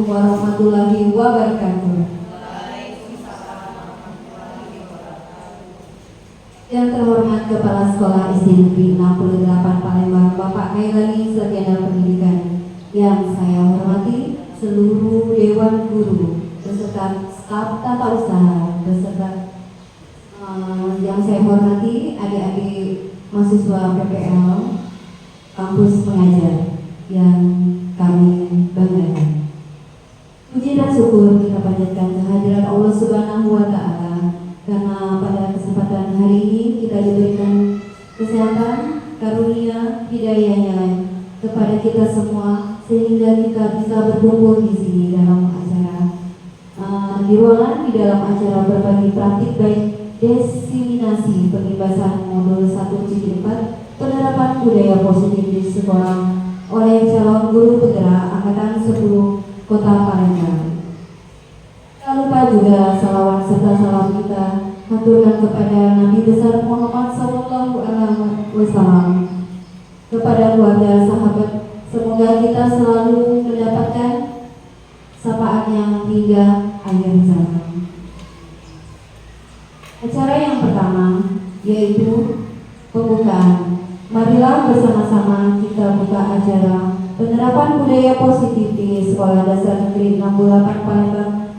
Warahmatullahi wabarakatuh. Yang terhormat Kepala Sekolah SD Negeri 68 Palembang, Bapak Kailani Sarjana Pendidikan. Yang saya hormati seluruh Dewan Guru beserta staf tata usaha beserta yang saya hormati adik-adik mahasiswa PPL kampus pengajar yang kami banggakan. Puji dan syukur kita panjatkan kehadiran Allah Subhanahu wa Ta'ala karena pada kesempatan hari ini kita diberikan kesehatan, karunia, hidayahnya kepada kita semua sehingga kita bisa berkumpul di sini dalam acara di ruangan di dalam acara berbagi praktik baik diseminasi pengibasan modul 1.4 penerapan budaya positif di sekolah oleh calon guru penggerak angkatan 10 Kota Palembang. Tak lupa juga salawat serta salam kita haturkan kepada Nabi besar Muhammad SAW, kepada keluarga sahabat. Semoga kita selalu mendapatkan syafaatnya hingga akhir zaman. Acara yang pertama yaitu pembukaan. Marilah bersama-sama kita buka acara penerapan budaya positif di Sekolah Dasar Negeri 68 Palembang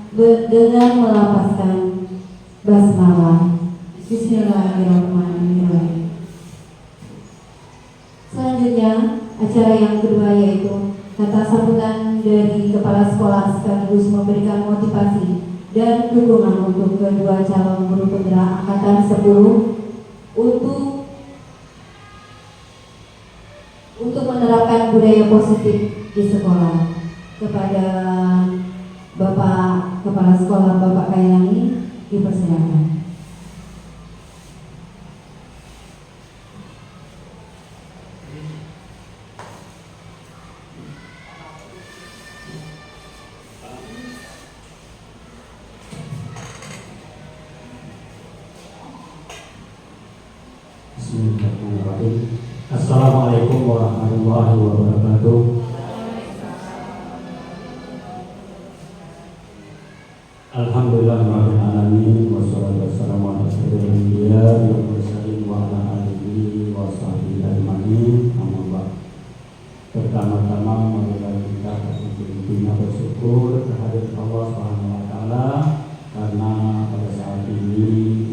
dengan melafazkan basmalah. Bismillahirrahmanirrahim. Selanjutnya, acara yang kedua yaitu kata sambutan dari Kepala Sekolah sekaligus memberikan motivasi dan dukungan untuk kedua calon guru penggerak angkatan 10 untuk menerapkan budaya positif di sekolah. Kepada Bapak Kepala Sekolah Bapak Kailani dipersilakan. Bismillahirrahmanirrahim. Assalamualaikum warahmatullahi wabarakatuh. Alhamdulillahirabbil alamin wassalatu wassalamu ala asyrofil anbiya'i wal mursalin wa ala alihi wa sahbihi ajmain. Amma ba'd. Pertama-tama marilah kita intinya bersyukur kehadirat Allah Subhanahu wa taala karena pada saat ini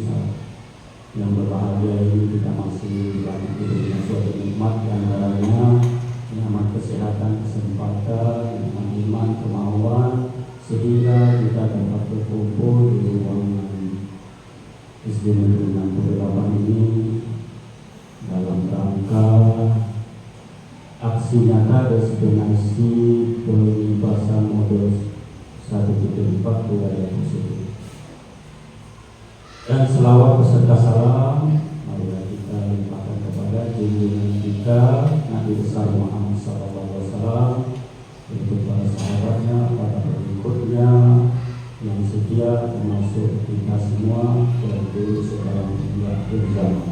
yang berbahagia ini kita masih banyak diberikan suatu nikmat, di antaranya nikmat kesehatan, kesempatan, nikmat iman, kemauan, sehingga kita dapat berkumpul di ruangan SD Negeri 68 ini dalam rangka aksi nyata destinasi pengibasan modul 1.4 budaya positif. Dan selawat beserta salam marilah kita limpahkan kepada junjungan kita Nabi besar Muhammad SAW, untuk para sahabatnya, para pengikutnya yang setia, termasuk kita semua dan dulu sekarang di akhir zaman.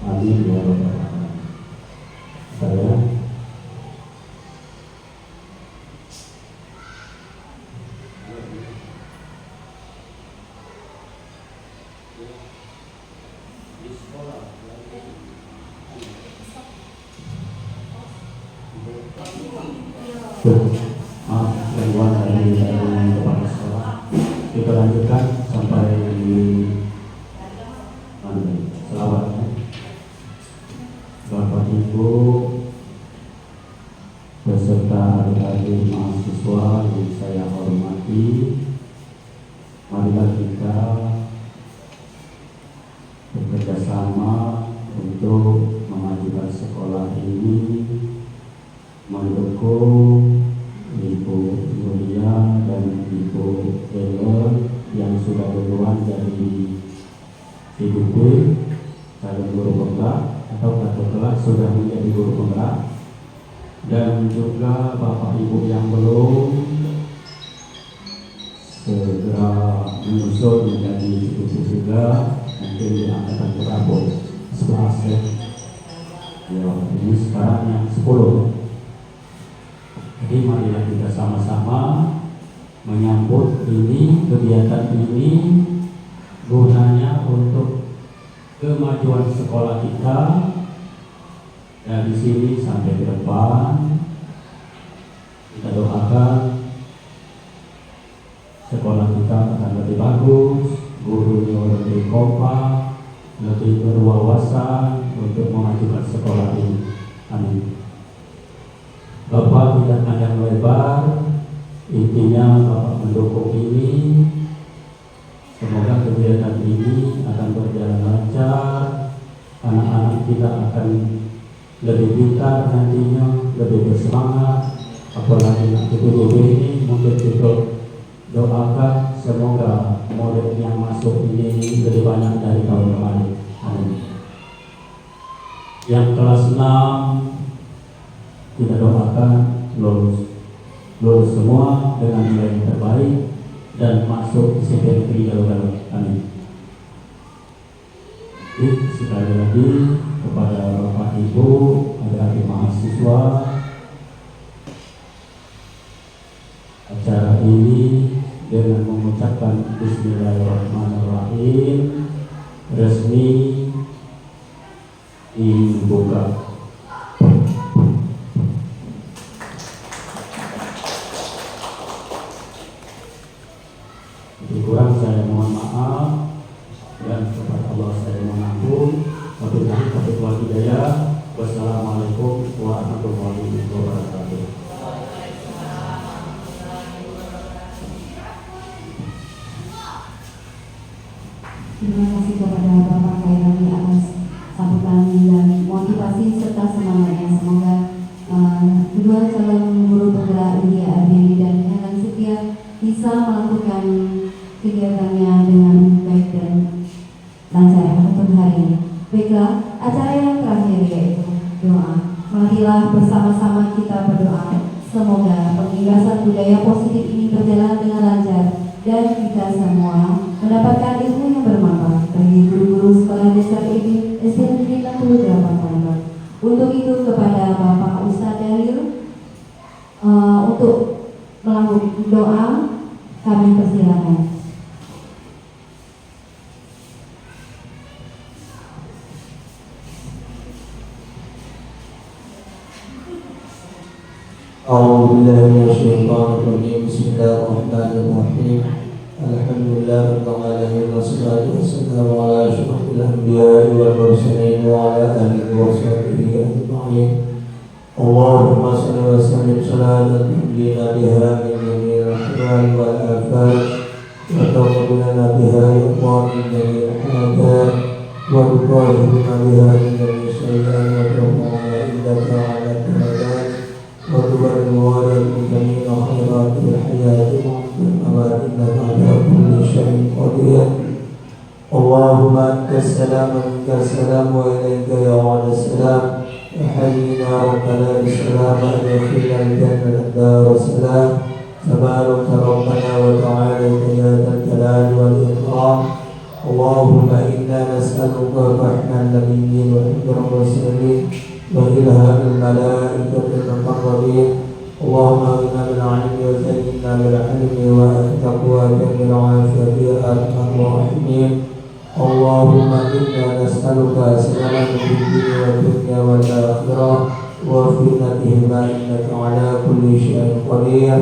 Amin ya rabbal alamin. Saya gangguan dari kepala sekolah. Kita lanjutkan sampai di selawatnya. Bapak Ibu adik-adik mahasiswa yang saya hormati, marilah kita bekerjasama untuk memajukan sekolah ini, mendukung Ibu Yulia dan Ibu Ellen yang sudah duluan jadi IBP, calon guru penggerak atau kelas sudah menjadi guru penggerak, dan juga Bapak Ibu yang belum segera menyusul menjadi IBP juga, mungkin di angkatan berapa 11 ya. Ini sekarang yang 10. Jadi marilah kita sama-sama menyambut ini, kegiatan ini gunanya untuk kemajuan sekolah kita dari sini sampai ke depan. Kita doakan sekolah kita akan lebih bagus, gurunya lebih kompak, lebih berwawasan untuk memajukan sekolah ini. Amin. Bapak tidak panjang lebar, intinya Bapak mendukung ini. Semoga kegiatan ini akan berjalan lancar, anak-anak kita akan lebih pintar nantinya, lebih bersemangat. Apalagi nanti PBB ini mungkin kita doakan semoga murid yang masuk ini lebih banyak dari tahun kemarin. Amin. Yang kelas 6 kita doakan lulus semua dengan nilai yang terbaik dan masuk CPNP jalur-jalur. Amin. Sekali lagi kepada Bapak Ibu, adik-adik mahasiswa, acara ini dengan mengucapkan Bismillahirrahmanirrahim resmi dibuka. Kurang saya mohon maaf, dan kepada Allah saya mohon ampun. Wabillahi taufiq wal hidayah. Wassalamualaikum warahmatullahi wabarakatuh. Terima kasih kepada Bapak Khairani atas sambutan dan motivasi serta semangatnya. Semoga kedua calon guru penggerak Lydia Ardiani dan Helen Setia bisa melakukan kegiatannya dengan baik dan lancar untuk hari ini. Baiklah, acara yang terakhir yaitu doa. Marilah bersama-sama kita berdoa. Semoga pengingasan budaya positif ini berjalan dengan lancar dan kita semua mendapatkan ilmu yang bermanfaat bagi guru-guru sekolah dasar ini SD 68 Palembang. Untuk itu kepada Bapak Ustadz Dalil untuk melakukan doa kami persilakan. أعوذ بالله من الشيطان الرجيم بسم الله الرحمن الرحيم الحمد لله رب العالمين والصلاة والسلام على أشرف الأنبياء والمرسلين وعلى آله وصحبه أجمعين اللهم صل وسلم صلاة تنجينا بها من جميع الأحوال والآفات وتغفر لنا بها إقوام من جميع الحاجات وتطهرنا بها من جميع السيئات وترفعنا إنك على الدرجات وتبارك الوالد جميع خيرات الحياة والممات إنك على كل شيء قدير اللهم أنت السلام ومنك السلام وإليك يعود السلام وحينا ربنا بالسلام أدخلنا الجنة دار السلام تبارك ربنا وتعالى يا ذا الجلال والإكرام اللهم إنا نسألك فحم النبيين وحفظ المرسلين وإلهام الملائكة المقربين اللهم اغننا بالعلم وزينا بالحلم والتقوى بالعافية يا أرحم الراحمين اللهم إنا نسألك سلامة في الدين والدنيا والآخرة وفتنتهما إنك على كل شيء قدير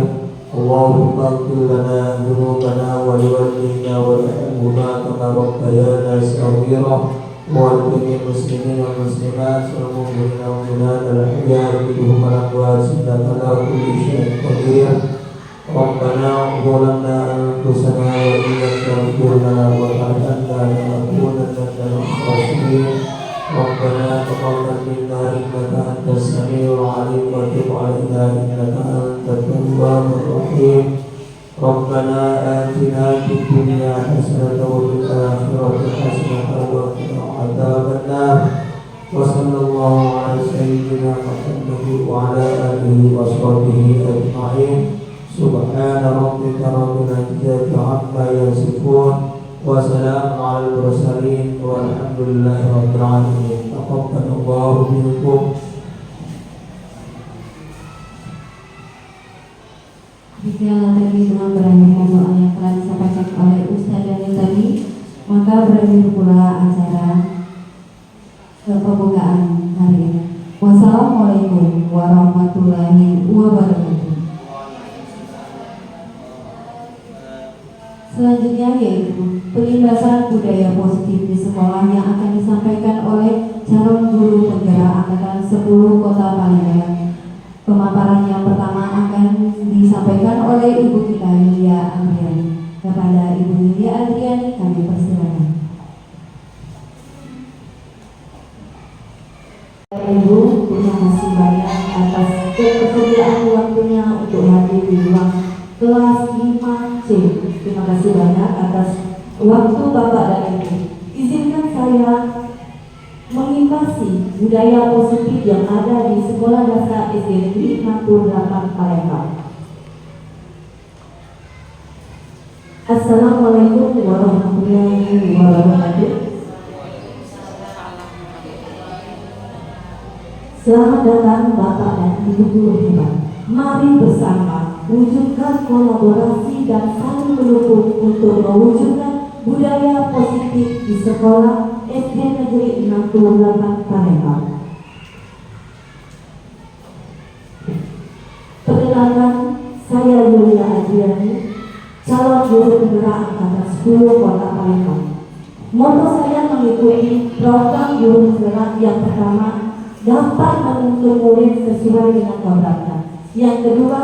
اللهم اغفر لنا ذنوبنا ولوالدينا وارحمهما كما ربيانا صغيرا والجميع المسلمين والمسلمات والمؤمنين والمؤمنات الأحياء منهم والأموات إنك على كل شيء قدير. ربنا ظلمنا أنفسنا وإن لم تغفر لنا وترحمنا لنكونن من الخاسرين. ربنا تقبل منا إنك أنت السميع العليم وتب علينا إنك أنت التواب الرحيم. ربنا آتنا في الدنيا حسنة وفي الآخرة حسنة وقنا عذاب النار. وصلى الله على سيدنا محمد وعلى آله وصحبه أجمعين. سبحان ربك رب العزة عما يصفون وسلام على المرسلين والحمد لله رب العالمين. تقبل الله منكم. Jika tadi dengan berakhirnya doa yang telah disampaikan oleh Ustaz Daniel tadi, maka berakhir pula acara pembukaan hari ini. Wassalamualaikum warahmatullahi wabarakatuh. Selanjutnya yaitu pelimbasan budaya positif di sekolah yang akan disampaikan oleh calon guru penggerak angkatan 10 Kota Palembang. Pemaparan yang pertama akan disampaikan oleh Ibu kita Yulia Andriani. Kepada Ibu Yulia Andriani kami persilakan. Ibu, terima kasih banyak atas ketersediaan waktunya untuk hadir di ruang kelas 5C. Terima kasih banyak atas waktu Bapak dan Ibu. Izinkan saya mengimbasi budaya positif yang ada di Sekolah Dasar SD Negeri 68 Palembang. Assalamualaikum warahmatullahi wabarakatuh. Selamat datang Bapak dan Ibu guru hebat. Mari bersama wujudkan kolaborasi dan saling mendukung untuk mewujudkan budaya positif di sekolah SD Negeri 68 Palembang. Perkenalkan, saya Yulia Andriani, calon guru penggerak angkatan 10 Kota Palembang. Moto saya mengikuti program guru penggerak yang pertama, dapat menuntun murid sesuai dengan kodratnya. Yang kedua,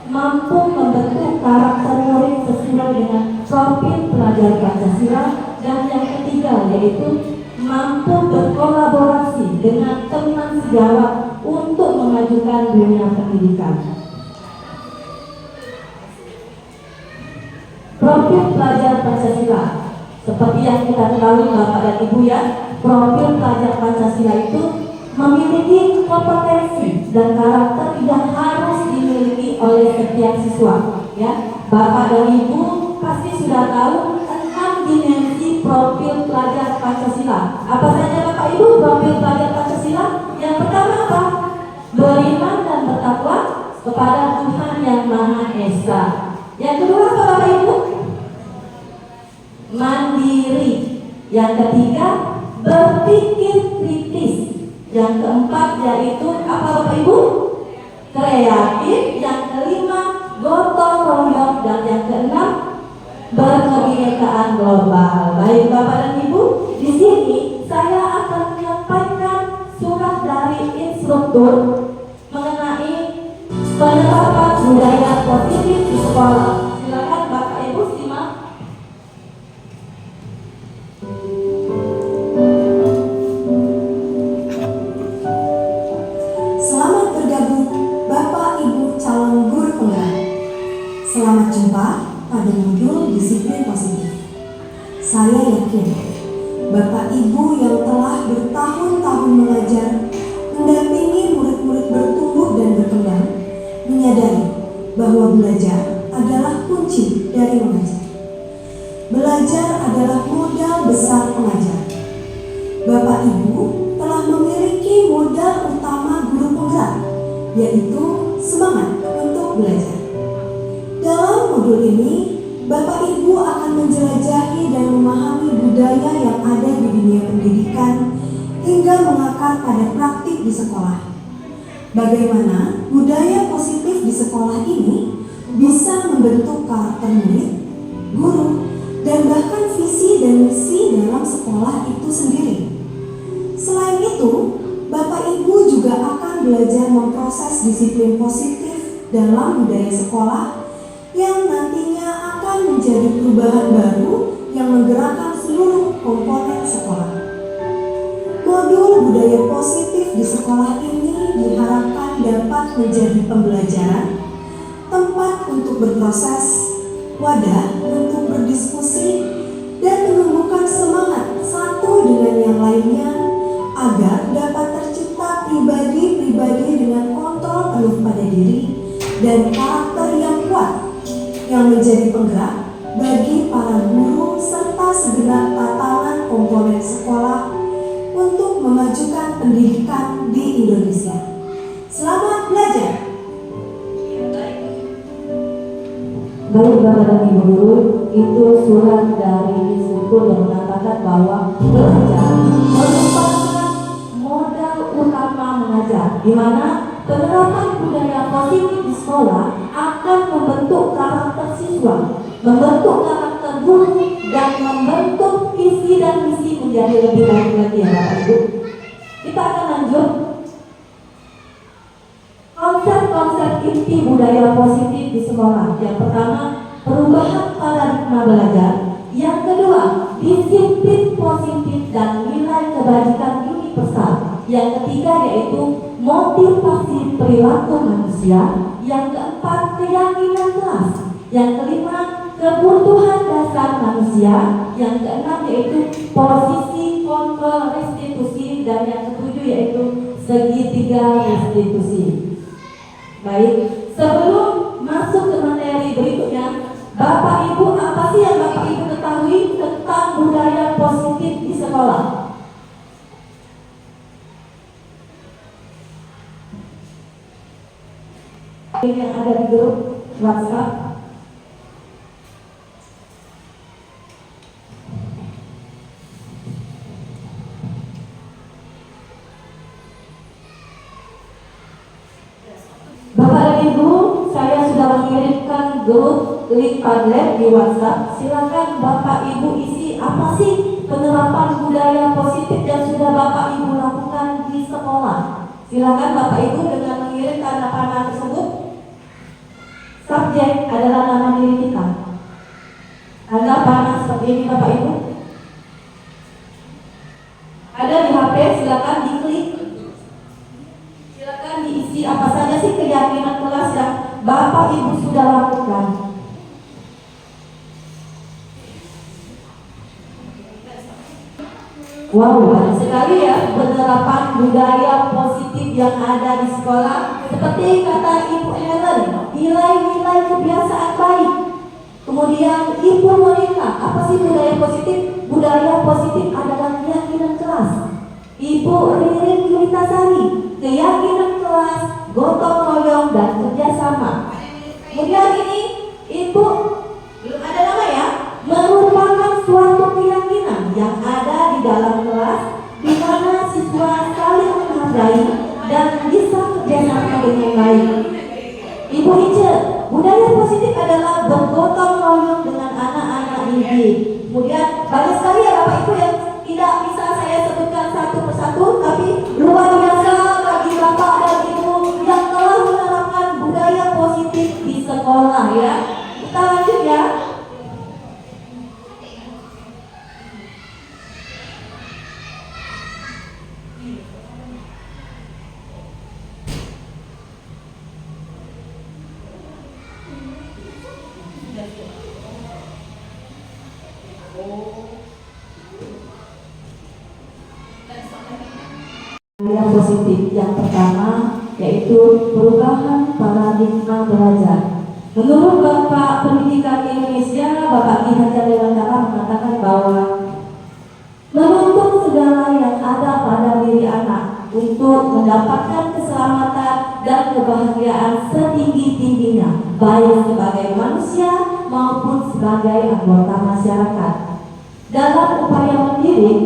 mampu membentuk karakter murid sesuai dengan profil pelajar Pancasila. Dan yang ketiga yaitu mampu berkolaborasi dengan teman sejawat untuk memajukan dunia pendidikan. Profil pelajar Pancasila, seperti yang kita ketahui Bapak dan Ibu ya, profil pelajar Pancasila itu memiliki kompetensi dan karakter yang harus dimiliki oleh setiap siswa. Ya, Bapak dan Ibu pasti sudah tahu 6 dimensi profil pelajar Pancasila. Apa saja Bapak Ibu profil pelajar Pancasila? Yang pertama apa? Beriman dan bertakwa kepada Tuhan yang Maha Esa. Yang kedua apa Bapak Ibu? Mandiri. Yang ketiga berpikir kritis. Yang keempat yaitu apa Bapak Ibu? Kreatif. Yang kelima gotong royong. Dan yang keenam berkebinekaan global. Baik Bapak dan Ibu, di sini saya akan menyampaikan surat dari instruktur mengenai penerapan budaya positif di sekolah. Silakan Bapak Ibu simak. Selamat bergabung Bapak Ibu calon guru penggerak. Selamat jumpa pada modul disiplin positif. Saya yakin Bapak Ibu yang telah bertahun-tahun mengajar, mendampingi murid-murid bertumbuh dan berkembang, menyadari bahwa belajar adalah kunci dari mengajar. Belajar adalah modal besar pengajar. Bapak Ibu telah memiliki modal utama guru penggerak, yaitu semangat untuk belajar. Dalam modul ini, Bapak Ibu akan menjelajahi dan memahami budaya yang ada di dunia pendidikan hingga mengakar pada praktik di sekolah. Bagaimana budaya positif di sekolah ini bisa membentuk karakter murid, guru, dan bahkan visi dan misi dalam sekolah itu sendiri. Selain itu, Bapak Ibu juga akan belajar memproses disiplin positif dalam budaya sekolah yang nantinya akan menjadi perubahan baru yang menggerakkan seluruh komponen sekolah. Modul budaya positif di sekolah ini diharapkan dapat menjadi pembelajaran, tempat untuk berproses, wadah untuk berdiskusi, dan menumbuhkan semangat satu dengan yang lainnya agar dapat tercipta pribadi-pribadi dengan kontrol penuh pada diri dan karakter yang kuat yang menjadi penggerak bagi para guru serta segenap tatanan komponen sekolah untuk memajukan pendidikan di Indonesia. Selamat belajar. Baik Bapak dan Ibu Guru, itu surat dari Disukur yang mengatakan bahwa belajar merupakan modal utama mengajar, di mana penerapan budaya positif di sekolah akan membentuk karakter siswa, membentuk karakter guru, dan membentuk visi dan misi menjadi lebih baik lagi ya Bapak Ibu. Kita akan lanjut. Konsep-konsep inti budaya positif di sekolah. Yang pertama, perubahan paradigma belajar. Yang kedua, disiplin positif dan nilai kebajikan universal. Yang ketiga yaitu motivasi perilaku manusia. Yang keempat, keyakinan kelas. Yang kelima, kebutuhan dasar manusia. Yang keenam yaitu posisi kontrol restitusi. Dan yang ketujuh yaitu segitiga restitusi. Baik, sebelum masuk ke materi berikutnya, Bapak Ibu, apa sih yang Bapak Ibu ketahui tentang budaya positif di sekolah? Yang ada di grup WhatsApp. Bapak dan Ibu, saya sudah mengirimkan grup link Padlet di WhatsApp. Silakan Bapak Ibu isi apa sih penerapan budaya positif yang sudah Bapak Ibu lakukan di sekolah. Silakan Bapak Ibu dengan mengirim tanda panah tersebut. Subjek adalah nama diri kita. Tanda panah seperti ini Bapak Ibu. Ada di HP, silakan diklik. Silakan diisi apa saja sih keyakinan kelas yang Bapak Ibu sudah lakukan. Wow, banyak sekali ya penerapan budaya positif yang ada di sekolah. Seperti kata Ibu Helen, nilai-nilai kebiasaan baik. Kemudian Ibu Monica, apa sih budaya positif? Budaya positif adalah keyakinan kelas. Ibu Ririn Yulitasari, keyakinan kelas, gotong royong dan kerjasama. Kemudian ini Ibu belum ada nama ya, merupakan suatu keyakinan yang ada di dalam kelas, di mana siswa saling menghargai dan bisa kerjasama dengan baik. Ibu Ice, budaya positif adalah bergotong royong dengan anak-anak didik. Kemudian banyak sekali ya Bapak Ibu yang tidak bisa saya sebutkan satu persatu, tapi luar biasa bagi Bapak dan Ibu yang telah menerapkan budaya positif di sekolah ya. Kita lanjut ya. Yang positif yang pertama yaitu perubahan paradigma belajar. Menurut Bapak Pendidikan Indonesia, Bapak Ki Hajar Dewantara mengatakan bahwa menuntut segala yang ada pada diri anak untuk mendapatkan keselamatan dan kebahagiaan setinggi-tingginya, baik sebagai manusia maupun sebagai anggota masyarakat. Dalam upaya mendidik,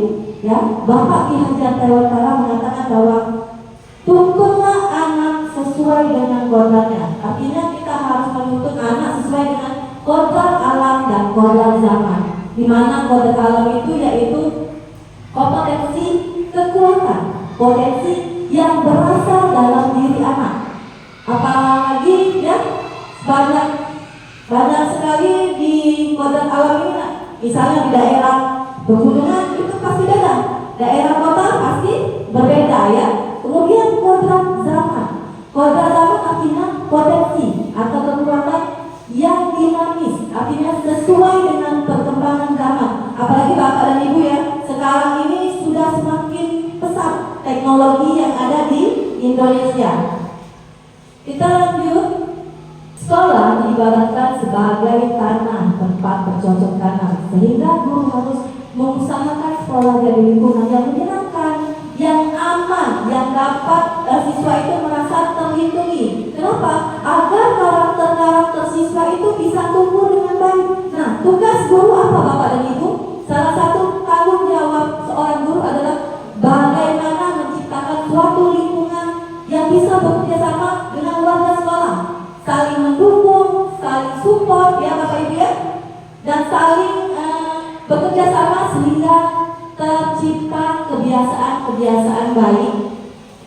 ya, Bapak Ki Hajar Dewantara mengatakan bahwa tuntunlah anak sesuai dengan kodratnya. Artinya kita harus menuntut anak sesuai dengan kodrat alam dan kodrat zaman. Di mana kodrat alam itu yaitu kompetensi, kekuatan, potensi yang berasal dalam diri anak. Apalagi ya banyak sekali di kodrat alam ini, misalnya di daerah pegunungan itu pasti beda, daerah kota pasti berbeda ya. Kemudian kodrat zaman artinya potensi atau kekuatan yang dinamis, artinya sesuai dengan perkembangan zaman. Apalagi Bapak dan Ibu ya, sekarang ini sudah semakin pesat teknologi yang ada di Indonesia. Kita lanjut. Sekolah diibaratkan sebagai tanah tempat bercocok tanam, sehingga guru harus mengusahakan sekolah dari lingkungan yang menyenangkan, yang aman, yang dapat siswa itu merasa terlindungi. Kenapa? Agar karakter siswa itu bisa tumbuh dengan baik. Nah, tugas guru apa Bapak dan Ibu? Salah satu tanggung jawab seorang guru adalah bagaimana menciptakan suatu lingkungan yang bisa bekerja sama dengan warga sekolah, saling mendukung, saling support ya Bapak Ibu ya, dan saling bekerja sama sehingga tercipta kebiasaan baik.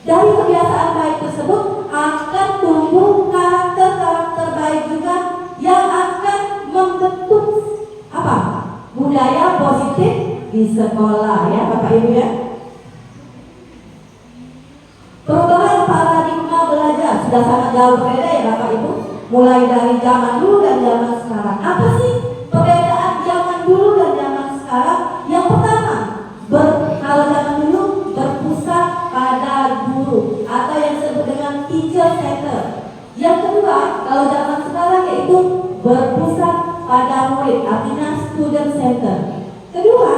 Dari kebiasaan baik tersebut akan tumbuh karakter baik juga yang akan membentuk budaya positif di sekolah ya Bapak Ibu ya. Perubahan paradigma belajar sudah sangat jauh berbeda ya Bapak Ibu, mulai dari zaman dulu dan zaman sekarang. Apa sih perbedaan zaman dulu dan zaman sekarang? Yang pertama, kalau zaman dulu berpusat pada guru atau yang disebut dengan teacher center. Yang kedua, kalau zaman sekarang yaitu berpusat pada murid, artinya student center. Kedua,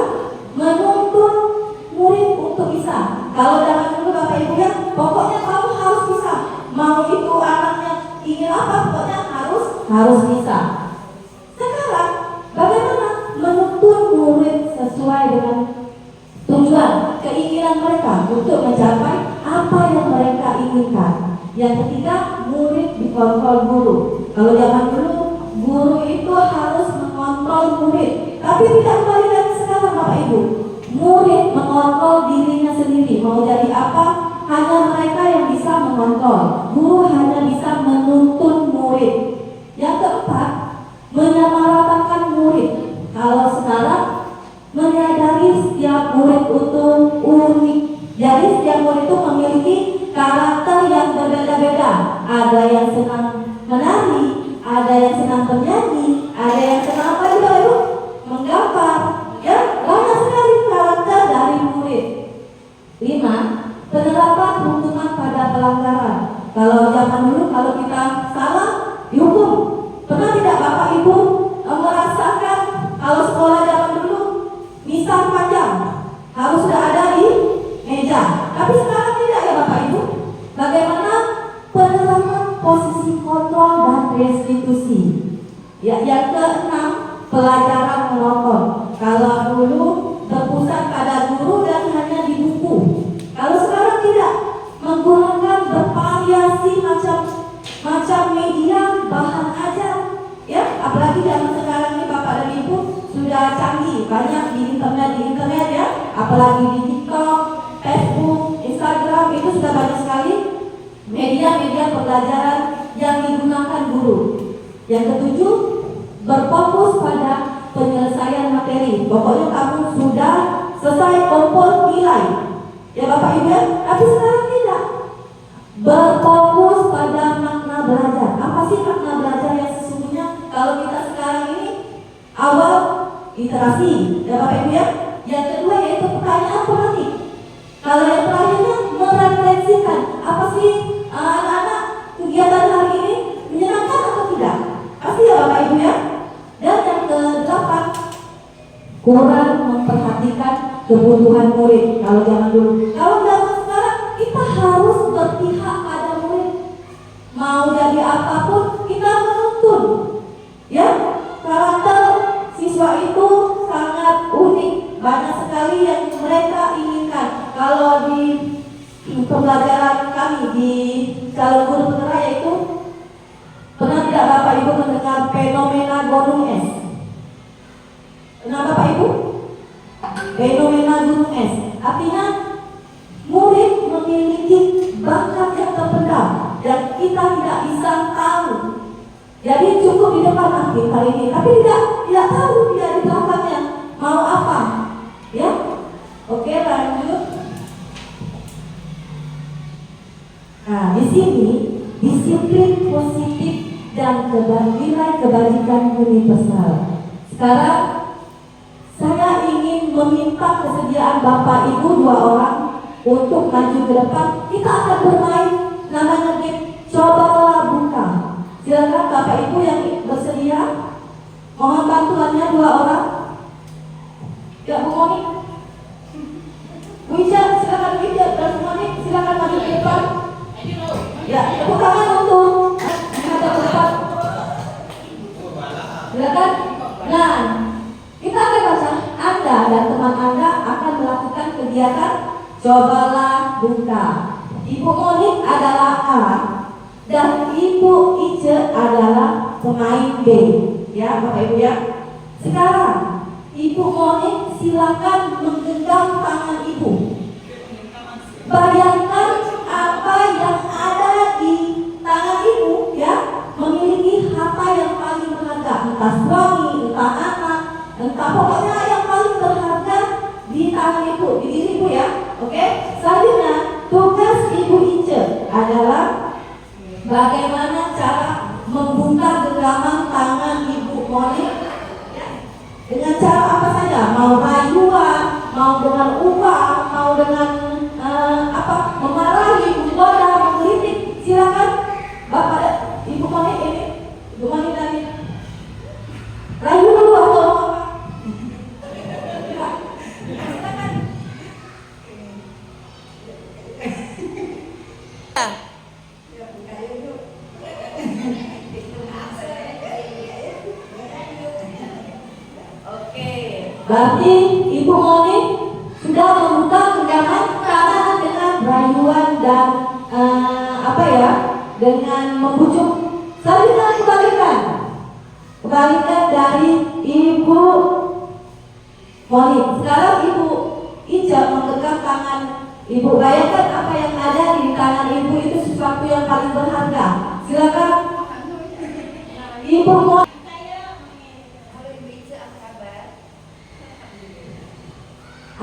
menuntun murid untuk bisa. Kalau zaman dulu Bapak Ibu ya, pokoknya kamu harus bisa. Mau itu anaknya ingin apa, pokoknya harus bisa. Sekarang bagaimana menuntun murid sesuai dengan tujuan, keinginan mereka untuk mencapai apa yang mereka inginkan. Yang ketiga, murid dikontrol guru. Kalau zaman dulu guru itu harus mengontrol murid, tapi tidak kembali dari sekarang Bapak Ibu. Murid mengontrol dirinya sendiri, mau jadi apa, hanya mereka yang bisa mengontrol. Guru hanya bisa menuntun murid. Yang keempat, menyamaratakan murid. Kalau sekarang menyadari setiap murid itu unik. Jadi setiap murid itu memiliki karakter yang berbeda-beda. Ada yang senang menari, ada yang senang bernyanyi, ada yang senang apa juga Ibu? Menggambar. Ya, banyak sekali karakter dari murid. 5. Penerapan hukuman pada pelanggaran. Kalau zaman dulu kalau kita salah dihukum. Pernah tidak Bapak Ibu merasakan kalau sekolah zaman dulu misal panjang harus sudah ada di meja. Tapi sekarang tidak ya Bapak Ibu. Bagaimana penerapan posisi kontrol dan restitusi? Ya, yang keenam, pelajaran menonton. Kalau dulu berpusat pada guru dan hanya di buku. Kalau sekarang tidak, menggunakan bervariasi macam media, bahan ajar. Ya, apalagi zaman sekarang ini Bapak dan Ibu sudah canggih, banyak di internet ya, apalagi di TikTok, Facebook, Instagram, itu sudah banyak sekali media-media pembelajaran yang digunakan guru. Yang ketujuh, berfokus pada penyelesaian materi. Pokoknya kamu sudah selesai kumpul nilai ya Bapak Ibu ya. Tapi sekarang tidak, berfokus pada makna belajar. Apa sih makna belajar yang sesungguhnya? Kalau kita sekarang ini awal literasi ya Bapak Ibu ya. Yang kedua yaitu pertanyaan pemantik. Kalau yang terakhirnya merefleksikan, apa sih anak-anak kegiatan hari ini menyenangkan atau tidak? Pasti ya Bapak Ibu ya. Dan yang ke-8, kurang memperhatikan kebutuhan murid. Kalau zaman dulu, kalau zaman sekarang kita harus berpihak pada murid. Mau jadi apapun kita menuntun. Ya, karakter siswa itu sangat unik. Banyak sekali yang mereka inginkan. Kalau di pembelajaran kami di calon guru penerah yaitu, pernah tidak Bapak Ibu mendengar fenomena gunung es? Pernah Bapak Ibu? Fenomena gunung es artinya murid kita tidak bisa tahu. Jadi cukup di depan aktif kali ini, tapi tidak tahu dia di belakangnya mau apa. Ya, oke, lanjut. Nah, di sini disiplin positif dan nilai kebajikan universal. Sekarang saya ingin meminta kesediaan Bapak Ibu 2 orang untuk maju ke depan. Kita akan bermain namanya game cobalah buka. Silakan Bapak Ibu yang bersedia. Mohon bantuannya 2 orang. Ya, Bu Moni. Bu Ica, silakan Bu Ica dan Bu Moni, silakan maju ke depan. Ya, tepuk tangan untuk menghadap ke depan. Silakan. Nah, kita akan baca. Anda dan teman Anda akan melakukan kegiatan cobalah buka. Ibu Monik adalah A dan Ibu Ice adalah pemain B. Ya, Bapak Ibu ya. Sekarang Ibu Monik silakan menggenggam tangan Ibu. Bayangkan apa yang ada di tangan Ibu ya, memiliki harta yang paling berharga, entah suami, entah anak, entah pokoknya yang paling berharga di tangan Ibu, di diri Ibu ya. Oke, selanjutnya tugas Ibu Ice adalah bagaimana cara membuka genggaman tangan Ibu Monik dengan cara apa saja, mau rayuan, mau dengan upah, mau dengan memarahi, menggoda, mengkritik. Silakan Bapak Ibu Monik ini, Ibu Monik tadi rayu dulu atau apa? Berarti Ibu Monik sudah membuka genggaman tangan dengan rayuan dan dengan membujuk. Selanjutnya kembalikan dari Ibu Monik. Sekarang Ibu Ica menggenggam tangan Ibu. Bayangkan apa yang ada di tangan Ibu itu sesuatu yang paling berharga. Silakan Ibu Monik.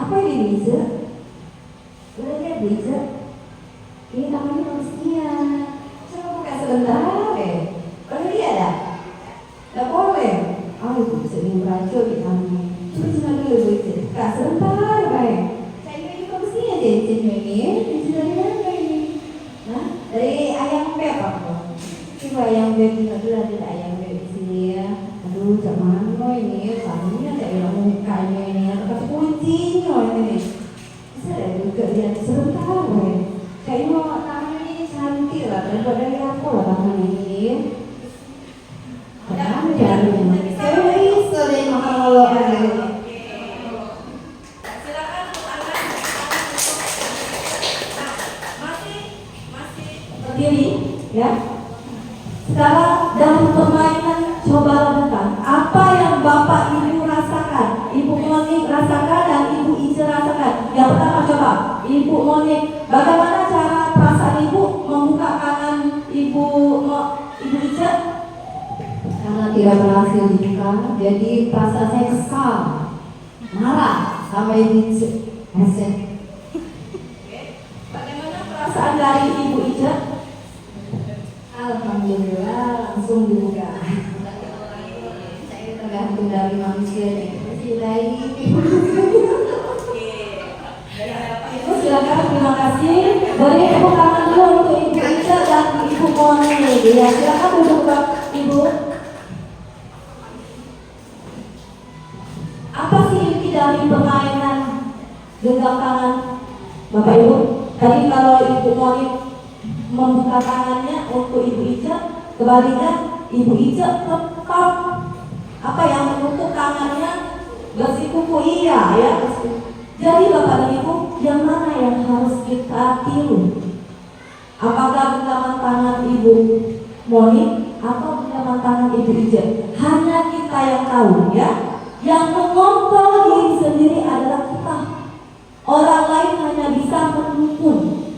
Apa ini bisa? Udah lihat bisa? Ini tangannya manusia. Coba buka sebentar deh. Udah lihat dah? Gak boleh. Oh, ibu bisa meracun di tangannya. Coba dulu bisa. Buka sebentar baik. Saya ini manusia deh di sini ini. Di sini dari mana ini? Nah, dari ayam beb apa? Coba ayam beb ini dulu, ada ayam beb di sini ya. Aduh, cuman ini tangannya ada yang mukanya ini. Kuncinya ini saya juga lihat sebentar kayaknya tangan ini cantik lah daripada yang aku lah tangan ini tangan jarinya saya sering kalau ada silakan masih berdiri ya. Sekarang dalam permainan coba lakukan apa yang Bapak Ibu rasakan, Ibu Monik rasakan dan Ibu Ice rasakan. Yang pertama coba Ibu Monik, bagaimana cara perasaan Ibu membuka tangan Ibu Ice? Karena tidak berhasil dibuka, jadi perasaan saya kesal, marah sama Ibu Ice. Bagaimana perasaan dari Ibu Ice? Alhamdulillah langsung dibuka. Saya tergantung dari manusia nih. Ibu silakan, terima kasih. Beri tepuk tangan dulu untuk Ibu Ica dan Ibu Monik. Ya, silakan duduk Ibu. Apa sih inti dari permainan genggam tangan Bapak Ibu? Tadi kalau Ibu Monik membuka tangannya untuk Ibu Ica, kebalikan Ibu Ica tetap menutup tangannya bersikuku iya ya. Jadi Bapak dan Ibu, yang mana yang harus kita tiru? Apakah genggaman tangan Ibu Monik atau genggaman tangan Ibu Ica? Hanya kita yang tahu ya. Yang mengontrol diri sendiri adalah kita. Orang lain hanya bisa mendukung,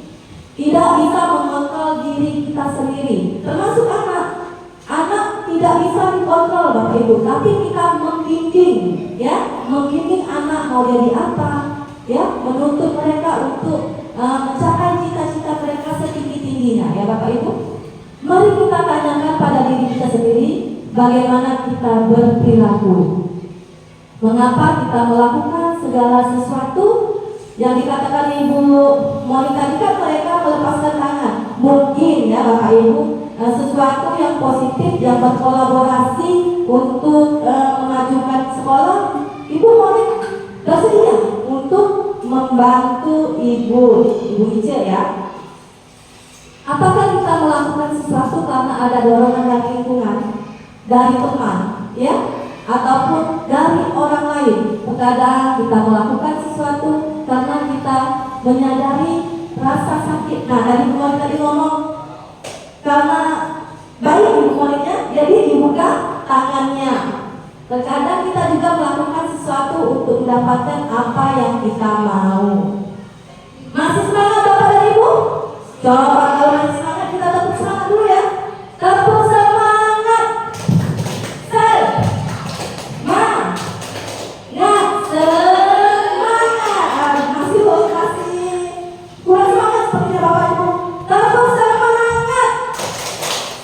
tidak bisa mengontrol diri kita sendiri. termasuk anak. Anak tidak bisa dikontrol Bapak Ibu, tapi kita membimbing, ya, membimbing anak mau jadi apa, ya, menuntut mereka untuk mencapai cita-cita mereka setinggi-tingginya, ya Bapak Ibu. Mari kita tanyakan pada diri kita sendiri, bagaimana kita berperilaku. Mengapa kita melakukan segala sesuatu yang dikatakan Ibu Monica tadi kan mereka melepaskan tangan. Mungkin ya Bapak Ibu sesuatu yang positif yang berkolaborasi untuk memajukan sekolah. Ibu Monica bersedia untuk membantu Ibu Ice ya. Apakah kita melakukan sesuatu karena ada dorongan dari lingkungan, dari teman, ya, ataupun dari orang lain? Terkadang kita melakukan sesuatu karena kita menyadari rasa sakit. Nah, dari kemarin tadi ngomong karena bayi Ibu Monica, jadi dibuka tangannya. Terkadang kita juga melakukan sesuatu untuk mendapatkan apa yang kita mau. Masih semangat Bapak dan Ibu? Coba kalau masih semangat kita tepuk semangat dulu ya. Tepuk semangat. Semangat. Semangat. Masih loh, masih kurang semangat sepertinya Bapak Ibu. Tepuk semangat.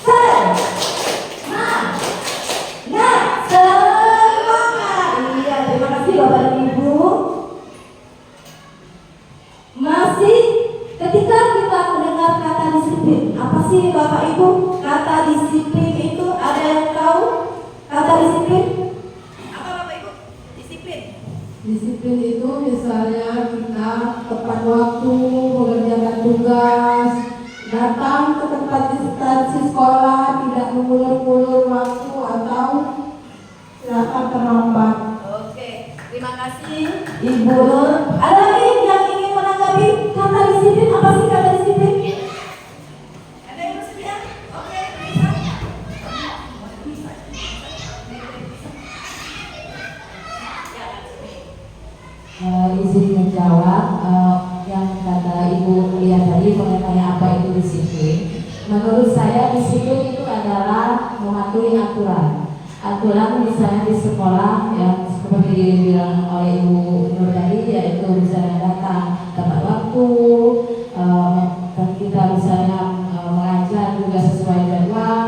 Semangat. Semangat. Iya, terima kasih Bapak dan Ibu. Masih ketika kita mendengar kata disiplin, apa sih Bapak Ibu? Kata disiplin itu ada yang tahu? Kata disiplin? Apa Bapak Ibu? Disiplin. Disiplin itu misalnya kita tepat waktu mengerjakan tugas, datang ke tempat instansi sekolah, tidak mengulur-ulur waktu atau silakan terlambat. Oke, terima kasih Ibu Nur. Ada lagi yang ingin menanggapi kata disiplin? Apa sih kata disiplin? Ada yang bersedia? Oke, bisa. Izin menjawab yang kata Ibu lihat tadi mengenai apa itu disiplin. Menurut saya disiplin itu adalah mematuhi aturan. Aturan misalnya di sekolah yang seperti dibilang oleh Ibu Nur tadi, yaitu misalnya datang tepat waktu, dan kita misalnya mengajar juga sesuai jadwal,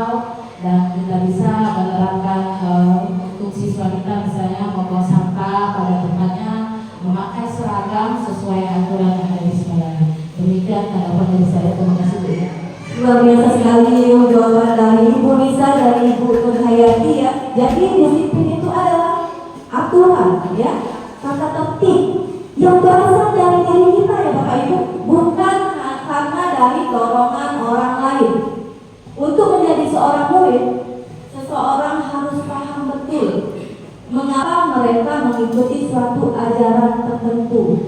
dan kita bisa menerapkan untuk siswa kita misalnya membuang sampah pada tempatnya, memakai seragam sesuai aturan yang ada di sekolah. Demikian tanggapan dari saya. Terima kasih Bu. Luar biasa sekali jawaban dari Ibu Nisa dan Ibu Nur Hayati ya. Jadi disiplin itu adalah aturan ya, tata tertib yang berasal dari diri kita ya Bapak Ibu, bukan karena dari dorongan orang lain. Untuk menjadi seorang murid, seseorang harus paham betul mengapa mereka mengikuti suatu ajaran tertentu,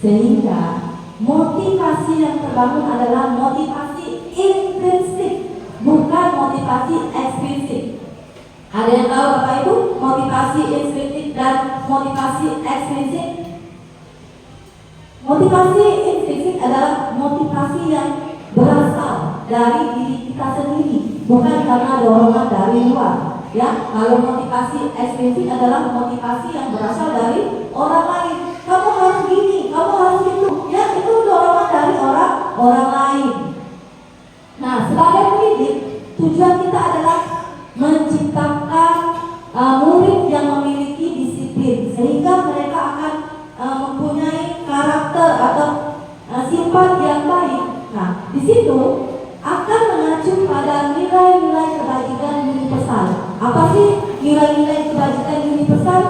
sehingga motivasi yang terbangun adalah motivasi intrinsik, bukan motivasi eksplisit. Ada yang tahu Bapak Ibu motivasi intrinsik dan motivasi eksplisit? Motivasi intrinsik adalah motivasi yang berasal dari diri kita sendiri, bukan karena dorongan dari luar. Ya, kalau motivasi eksplisit adalah motivasi yang berasal dari orang lain. Kamu harus gini, kamu harus itu. Ya, itu dorongan dari orang lain. Nah, sebagai pendidik, tujuan kita adalah menciptakan murid yang memiliki disiplin, sehingga mereka akan mempunyai karakter atau sifat yang baik. Nah, di situ akan mengacu pada nilai-nilai kebajikan universal. Apa sih nilai-nilai kebajikan universal?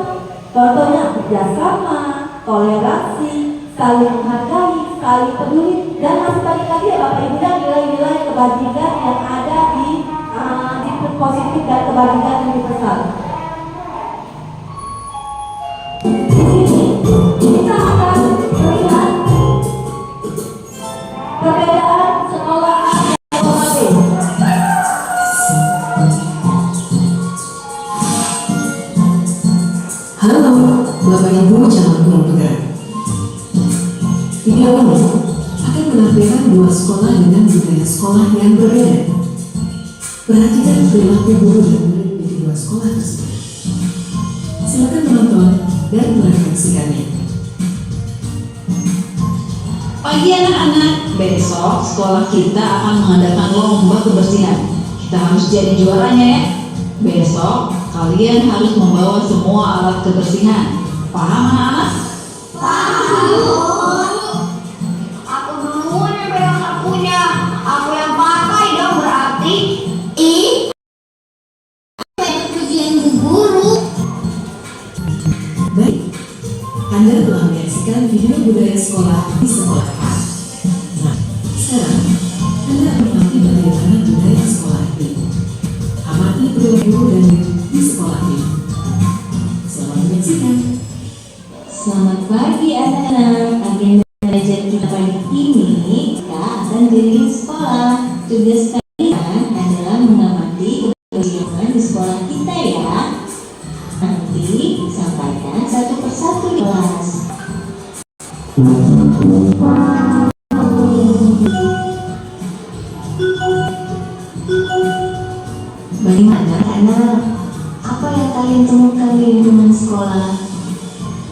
Contohnya kerjasama, toleransi, saling menghargai, saling peduli, dan masih banyak lagi ya Bapak Ibu, nilai-nilai kebajikan yang ada di disiplin positif dan kebajikan universal. Di sini kita akan melihat perbedaan sekolah dan sekolah. Halo, Bapak Ibu calon guru pegang. Video ini akan menampilkan dua sekolah dengan budaya sekolah yang berbeda. Perhatikan perilaku guru dan murid di kedua sekolah tersebut. Silakan menonton dan merefleksikannya. Pagi anak-anak, besok sekolah kita akan mengadakan lomba kebersihan. Kita harus jadi juaranya ya. Besok kalian harus membawa semua alat kebersihan. Paham anak-anak? Aku duluan yang pegang sapunya. Aku yang pakai dong berarti. Ujian guru. Baik, Anda telah menyaksikan video budaya sekolah di sekolah. Nah, sekarang Anda mengamati bagaimana budaya sekolah ini. Amati perilaku guru dan murid di sekolah ini. Selamat menyaksikan. Selamat pagi anak-anak. Agenda belajar kita pagi ini kita akan keliling sekolah. Tugas kalian adalah mengamati kebersihan di sekolah kita ya. Nanti sampaikan satu persatu di kelas. Bagaimana anak? Apa yang kalian temukan di lingkungan sekolah?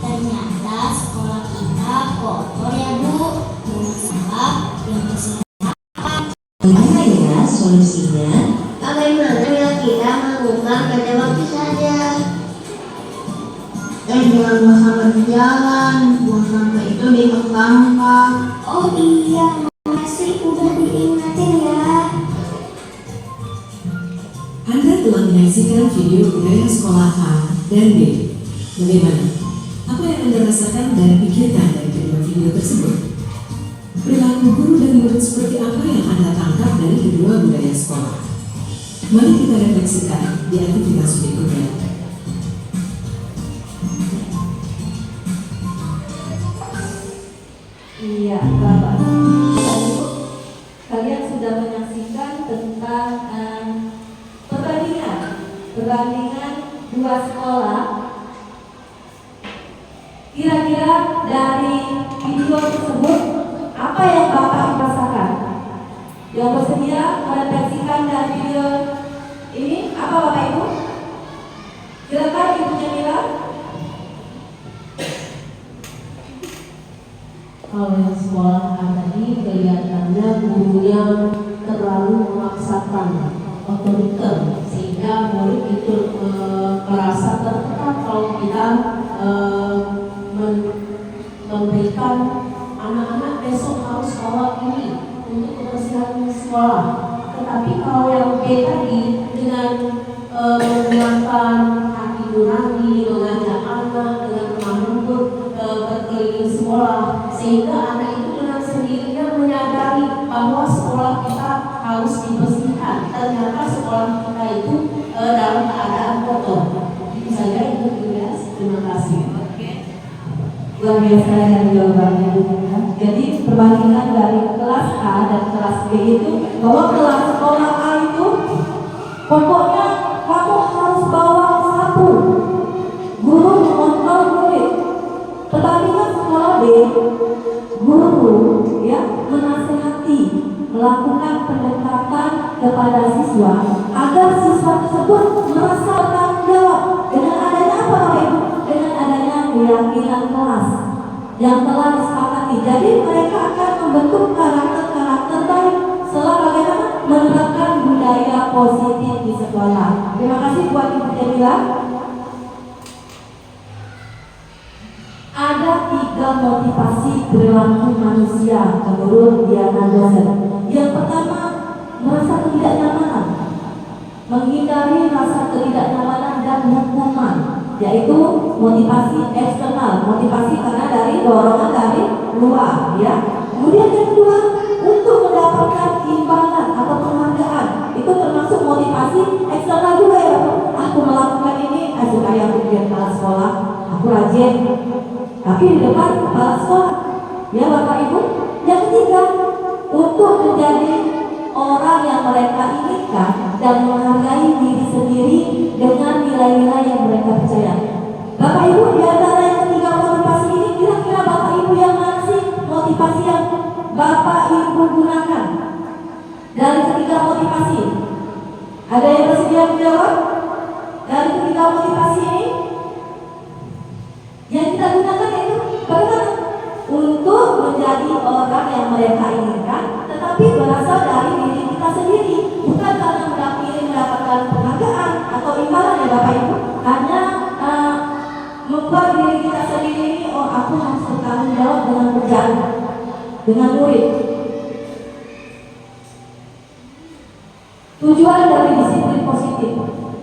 Ternyata sekolah kita kotor ya Bu. Masalah yang kesehatan. Bagaimana ya solusinya? Bagaimana bila kita melakukan pada waktu saja? Jangan buang sampah di jalan, buang sampah itu di tong sampah. Oh iya, masih udah diingatin ya. Anda telah menyaksikan video budaya sekolah A dan B. Bagaimana? Apa yang Anda rasakan dan pikirkan dari kedua video tersebut? Perilaku guru dan murid seperti apa yang Anda tangkap dari kedua budaya sekolah? Mari kita refleksikan di aktivitas berikutnya. Iya, Bapak. Ibu, kalian sudah menyaksikan tentang perbandingan dua sekolah. Kira-kira dari video tersebut apa yang Bapak rasakan? Yang bersedia merefleksikan dari video ini apa Bapak Ibu? Silakan Ibu Jamila. Kalau yang sekolah tadi kelihatannya gurunya terlalu memaksakan otoriter sehingga murid itu merasa tertekan kalau kita memberikan anak-anak besok harus bawa ini untuk kebersihan sekolah. Tetapi kalau yang B tadi dengan menggunakan hati nurani, mengajak anak dengan lemah lembut berkeliling sekolah, sehingga anak itu dengan sendirinya menyadari bahwa sekolah kita harus dibersihkan. Ternyata sekolah kita itu dalam keadaan kotor. Itu saja Ibu Julias. Terima kasih. Luar biasa yang jawabannya Bu. Jadi perbandingan dari kelas A dan kelas B itu bahwa kelas sekolah A itu pokoknya kamu harus bawa sapu, guru mengontrol murid. Perbandingan sekolah B, guru ya menasihati, melakukan pendekatan kepada siswa agar siswa tersebut merasa bertanggung jawab. Dengan adanya apa Bapak Ibu? Dengan adanya keyakinan kelas yang telah disepakati. Jadi mereka akan membentuk karakter-karakter baik setelah bagaimana menerapkan budaya positif di sekolah. Terima kasih buat Ibu Jamila. Ada 3 motivasi perilaku manusia menurut Diana Dosen. Yang pertama, merasa ketidaknyamanan, menghindari rasa ketidaknyamanan dan hukuman, yaitu motivasi eksternal, motivasi karena dari dorongan dari luar, ya. Kemudian yang kedua, untuk mendapatkan imbalan atau penghargaan, itu termasuk motivasi eksternal juga ya. Aku melakukan ini supaya aku jadi kepala sekolah, aku rajin. Tapi di depan kepala sekolah, ya Bapak Ibu. Yang ketiga, untuk menjadi orang yang mereka inginkan dan menghargai diri sendiri dengan nilai-nilai yang mereka percaya. Bapak Ibu, di antara yang ketiga motivasi ini, kira-kira Bapak Ibu yang mana sih motivasi yang Bapak Ibu gunakan dari ketiga motivasi? bersedia menjawab dari ketiga motivasi ini? Yang kita gunakan yaitu bagaimana? Untuk menjadi orang yang mereka inginkan, tetapi berasal dari diri kita sendiri, bukan karena mendapatkan penghargaan atau imbalan ya Bapak Ibu. Hanya membuat diri kita sendiri ini, oh aku harus bertanggung jawab dengan kerjaan, dengan murid. Tujuan dari disiplin positif.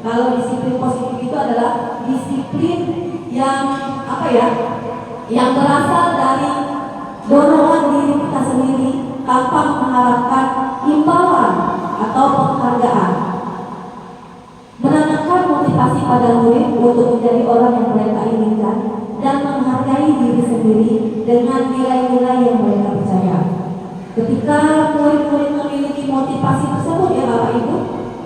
Kalau disiplin positif itu adalah disiplin yang apa ya? Yang berasal dari dorongan diri kita sendiri tanpa mengharapkan imbalan atau penghargaan. Menanamkan motivasi pada murid untuk menjadi orang yang mereka inginkan dan menghargai diri sendiri dengan nilai-nilai yang mereka percaya. Ketika murid-murid memiliki motivasi tersebut ya Bapak Ibu,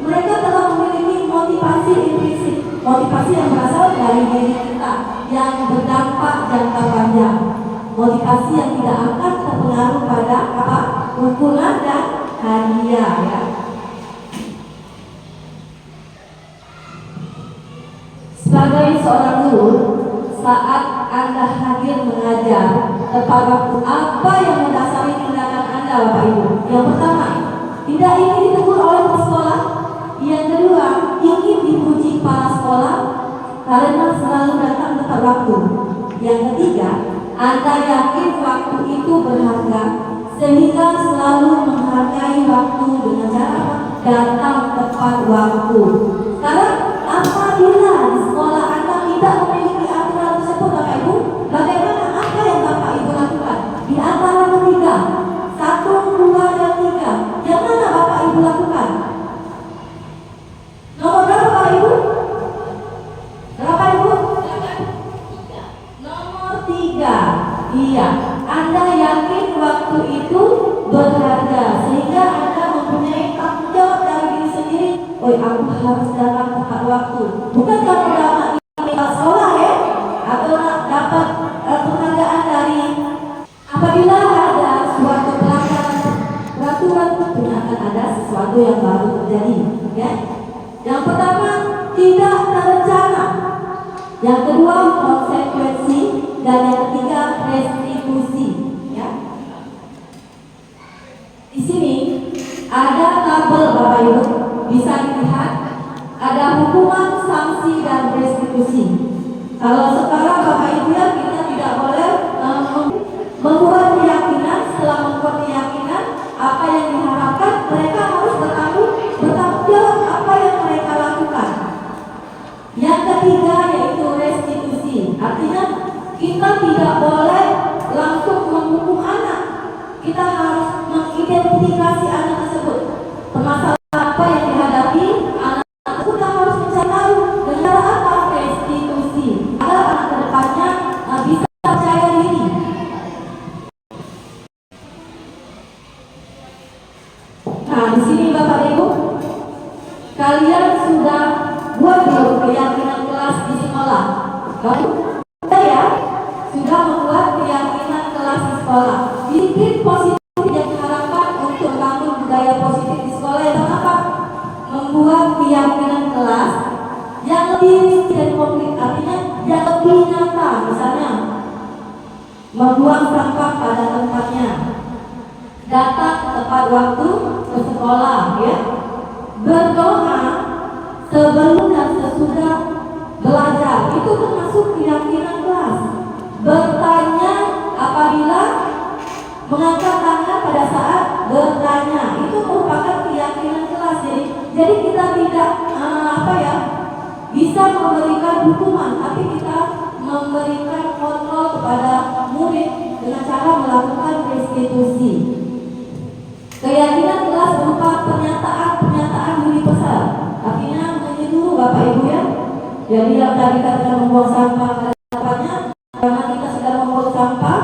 mereka telah memiliki motivasi implisit, motivasi yang berasal dari diri kita yang berdampak jangka panjang, motivasi yang tidak akan terpengaruh pada apa? Pukulan dan hadiah ya. Sebagai seorang guru, saat Anda hadir mengajar, tepat waktu, apa yang mendasari tindakan Anda Bapak Ibu? Yang pertama, tidak ingin ditegur oleh sekolah. Yang kedua, ingin dipuji para sekolah karena selalu datang tepat waktu. Yang ketiga, Anda yakin waktu itu berharga sehingga selalu menghargai waktu dengan cara datang tepat waktu. Sekarang apabila di sekolah Anda tidak memiliki aturan tersebut Bapak Ibu, bagaimana apa yang Bapak Ibu lakukan? Di antara ketiga, 1, 2, dan 3, yang mana Bapak Ibu lakukan? Nomor berapa Bapak Ibu? Berapa Ibu? Nomor 3. Iya, Anda yakin waktu itu berharga sehingga Anda mempunyai tanggung jawab dari diri sendiri. Oh, aku harus datang tepat waktu. Bukan kamu dapat sekolah ya, atau dapat penghargaan dari apabila ada suatu pelanggaran peraturan, tentunya akan ada sesuatu yang baru terjadi. Ya. Yang pertama, tidak terencana. Yang kedua, konsekuensi. Dan yang ketiga, restitusi. Ya. Di sini ada tabel Bapak Ibu, bisa dilihat ada hukuman, sanksi, dan restitusi. Kalau sekarang Bapak Ibu ya, kita tidak boleh membuat keyakinan. Setelah membuat keyakinan, apa yang diharapkan, mereka harus bertanggung jawab apa yang mereka lakukan. Yang ketiga yaitu restitusi. Artinya kita tidak boleh langsung menghukum anak. Kita harus mengidentifikasi anak tersebut. Permasalahan apa yang dihadapi anak tersebut, kita harus mencari tahu dengan cara apa restitusi agar anak kedepannya bisa percaya diri. Nah, di sini Bapak Ibu, kalian sudah buat belum keyakinan kelas di sekolah? Saya sudah membuat keyakinan kelas di sekolah. Disiplin positif yang diharapkan untuk membangun budaya positif di sekolah yang apa? Membuat keyakinan kelas yang lebih rinci dan konkret, artinya yang lebih nyata. Misalnya, membuang sampah pada tempatnya, datang tepat waktu ke sekolah, ya, berdoa sebelum dan sesudah belajar, itu termasuk keyakinan kelas. Bertanya apabila mengangkat tangan pada saat bertanya, itu merupakan keyakinan kelas. Jadi kita tidak bisa memberikan hukuman, tapi kita memberikan kontrol kepada murid dengan cara melakukan restitusi. Keyakinan kelas berupa pernyataan universal, artinya menyeluruh Bapak Ibu ya. Jadi yang tadi katakan membuang sampah pada tempatnya, karena kita sedang membuang sampah,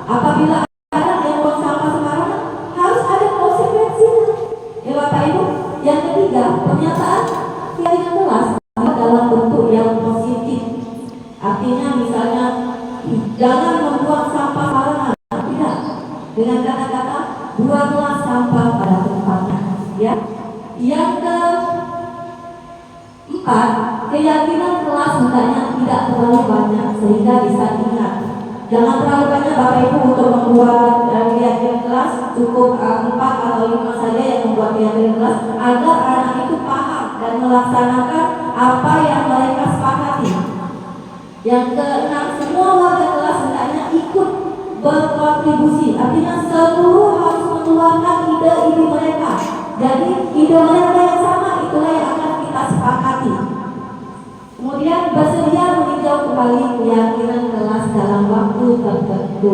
apabila ada yang membuang sampah sembarangan, harus ada konsekuensinya. Ya Bapak Ibu. Yang ketiga, pernyataan keyakinan kelas dalam bentuk yang positif. Artinya misalnya jangan membuang sampah sembarangan, tidak. Dengan kata-kata buanglah sampah pada tempatnya. Ya. Yang Empat, keyakinan kelas hendaknya tidak terlalu banyak sehingga bisa diingat. Jangan terlalu banyak Bapak Ibu untuk membuat keyakinan kelas, cukup 4 atau 5 saja yang membuat keyakinan kelas agar anak itu paham dan melaksanakan apa yang mereka sepakati. Yang keenam, semua warga kelas hendaknya ikut berkontribusi, artinya seluruh harus mengeluarkan ide-ide mereka. Jadi ide mereka yang sama itulah yang akan kita sepakati. Kemudian bersedia meninjau kembali keyakinan kelas dalam waktu tertentu.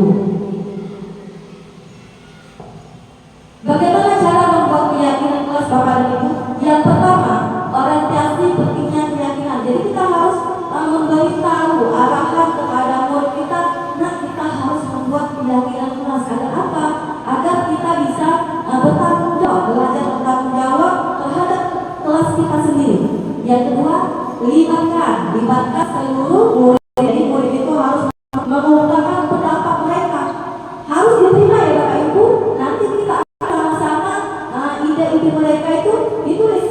Bagaimana cara membuat keyakinan kelas Bapak dan Ibu? Yang pertama, orientasi pentingnya keyakinan. Jadi kita harus memberitahu arahan kepada murid kita. Nah, kita harus membuat keyakinan kelas agar apa? Agar kita bisa bertanggung jawab, belajar bertanggung jawab terhadap kelas kita sendiri. Yang kedua, libatkan seluruh murid. Jadi murid itu harus mengungkapkan pendapat mereka. Harus diterima ya Bapak Ibu. Nanti kita sama-sama ide-ide mereka itu ditulis.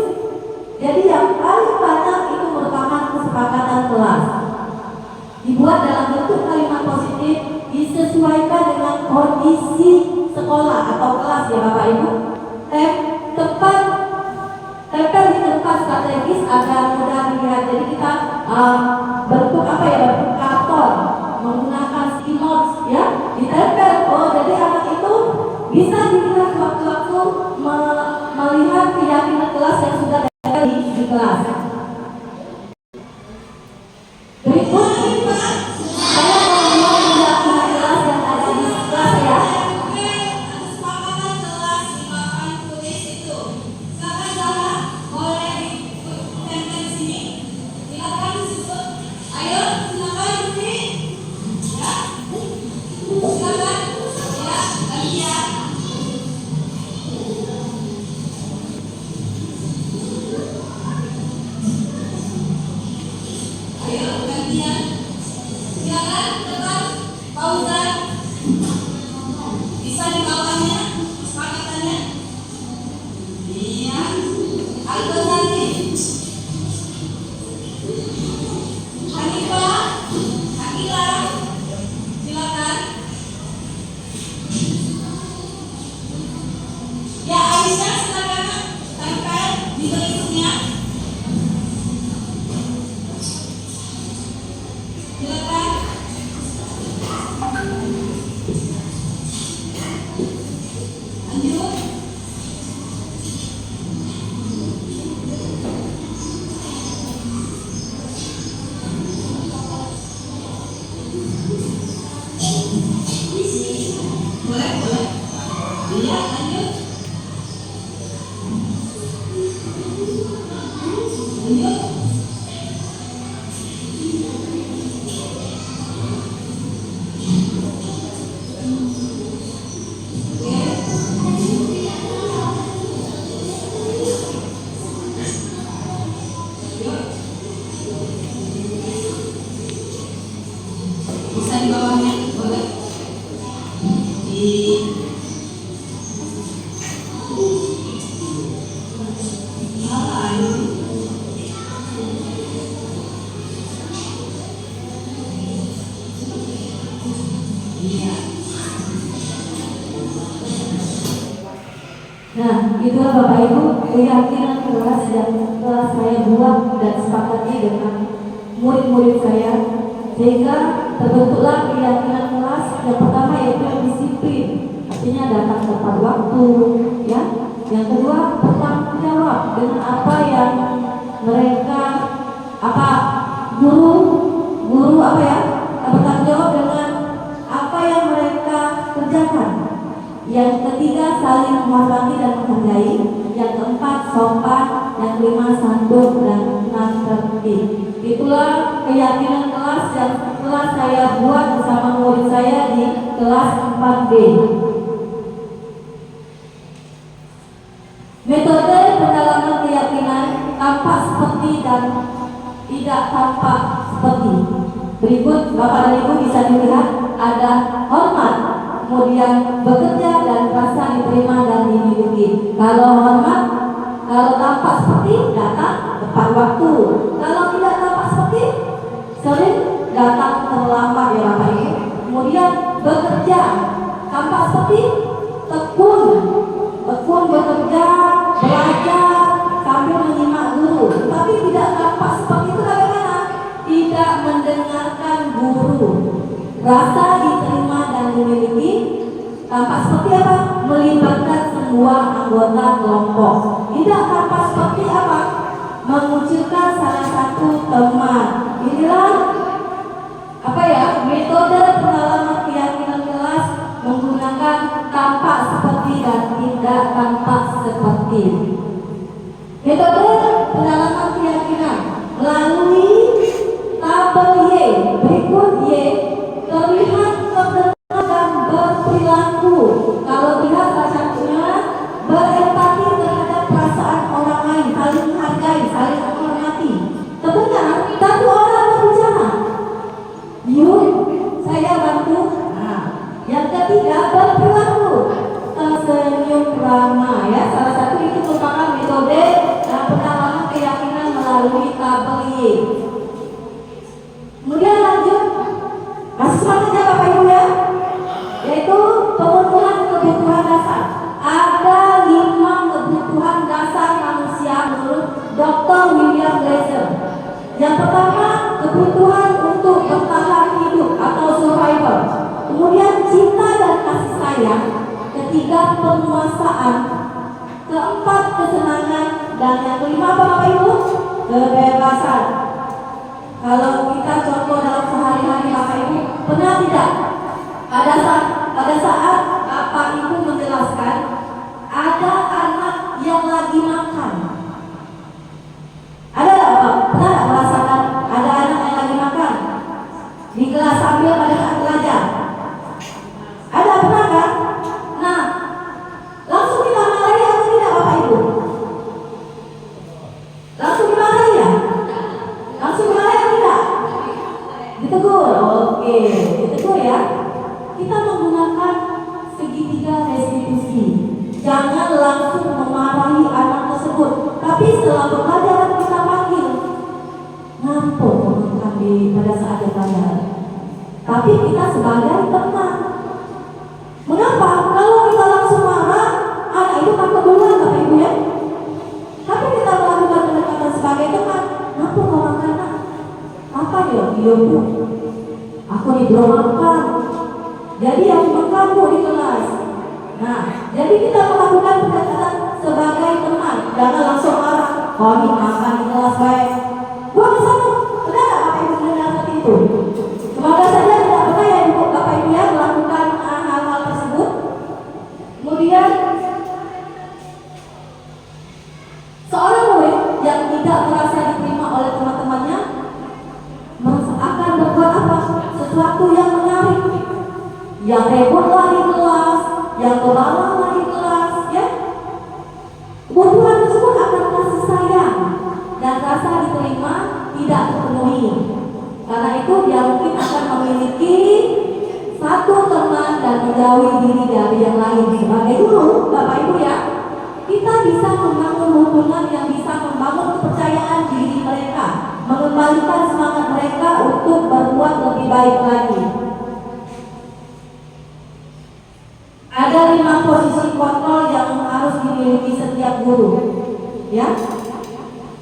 Jadi yang paling banyak itu merupakan kesepakatan kelas. Dibuat dalam bentuk kalimat positif, disesuaikan dengan kondisi sekolah atau kelas ya Bapak Ibu. Tempel di tempat strategis agar mudah dilihat. Jadi kita bentuk bentuk karton menggunakan sticky notes ya, ditempel. Jadi anak itu bisa dilihat waktu-waktu melihat keyakinan kelas yang sudah ada di kelas. Berikut saya mau membuat keyakinan kelas yang ada di kelas ya. Nah, itulah Bapak Ibu keyakinan kelas yang telah saya buat dan sepakati dengan murid-murid saya, sehingga terbentuklah keyakinan kelas. Yang pertama yaitu disiplin, artinya datang tepat waktu, ya. Yang kedua, bertanggung jawab dengan apa yang mereka guru bertanggung jawab dengan apa yang mereka kerjakan. Yang ketiga, saling menghormati dan menghargai. Yang keempat, sopan. Yang kelima, santun dan tertib. Itulah keyakinan kelas yang telah saya buat bersama murid saya di kelas 4B. Metode pendalaman keyakinan tampak seperti dan tidak tampak seperti. Berikut Bapak dan Ibu bisa dilihat ada hormat, kemudian bekerja dan rasa diterima dan dimiliki. Kalau hormat, kalau tampak seperti datang tepat tepat waktu. Kalau tidak tepat seperti sering datang terlambat ya Bapak Ibu. Kemudian bekerja tampak seperti tekun bekerja, belajar sambil menyimak guru. Tapi tidak tampak seperti itu bagaimana? Tidak mendengarkan guru. Rasa diterima dan dimiliki tampak seperti apa? Melibatkan semua anggota kelompok. Tidak tampak seperti apa? Mengucilkan salah satu teman. Inilah apa ya? Metode pengalaman keyakinan kelas menggunakan tampak seperti dan tidak tampak seperti. Metode pengalaman keyakinan melalui tabel Y berikut Y terlihat terdengar dan berperilaku. Kalau lihat salah satunya berempati terhadap perasaan orang lain, saling menghargai, saling menghormati. Terdengar satu orang berbicara, yuk saya bantu. Nah, yang ketiga berperilaku, tersenyum ramah ya. Salah satu itu merupakan metode pengalaman keyakinan melalui tabel Y. Kemudian lanjut, masih semangat ya Bapak Ibu ya, yaitu pemenuhan kebutuhan dasar. Ada 5 kebutuhan dasar manusia menurut Dr. William Glaser. Yang pertama, kebutuhan untuk bertahan hidup atau survival. Kemudian cinta dan kasih sayang. Ketiga, penguasaan. Keempat, kesenangan. Dan yang kelima apa Bapak Ibu? Kebebasan. Kalau kita contoh dalam sehari-hari Bapak Ibu, pernah tidak pada saat Bapak Ibu menjelaskan ada anak yang lagi makan? Ada nggak Bapak? Pernah nggak merasakan ada anak yang lagi makan di kelas sambil pada saat belajar? Ada, pernah kan? Nah, langsung kita marahi atau tidak Bapak Ibu? Langsung dimarahi ya? Langsung dimarahi atau tidak? Ditegur, oke, ditegur ya. Kita menggunakan segitiga restitusi. Jangan langsung memarahi anak tersebut, tapi setelah pembelajaran kita panggil, ngampun mengangkat pada saat pembelajaran. Tapi kita sebagai teman. Mengapa? Kalau kita langsung marah, anak itu takut duluan Bapak Ibu ya. Tapi kita melakukan pendekatan sebagai teman, ngampun kau makan nak? Apa dia? Iya Bu, aku diberi makan. Jadi yang makan Bu di kelas. Nah, jadi kita melakukan pendekatan sebagai teman. Jangan langsung marah. Kau ini makan di kelas baik. Buat ke sana. Benar tak Bapak Ibu mendengar seperti itu? Semoga saja tidak pernah ya Ibu Bapak Ibu ya melakukan hal-hal tersebut. Kemudian seorang murid yang tidak merasa diterima oleh teman-temannya akan berbuat apa? Sesuatu yang menarik, yang ribut lagi kelas, yang kebalang lagi kelas, ya. Kebutuhan tersebut akan kasih sayang dan rasa diterima tidak terpenuhi. Karena itu dia mungkin akan memiliki satu teman dan menjauhi diri dari yang lain. Sebagai guru, Bapak Ibu ya, kita bisa membangun hubungan yang bisa membangun kepercayaan diri mereka, mengembalikan semangat mereka untuk berbuat lebih baik lagi. Ada 5 posisi kontrol yang harus dimiliki setiap guru, ya.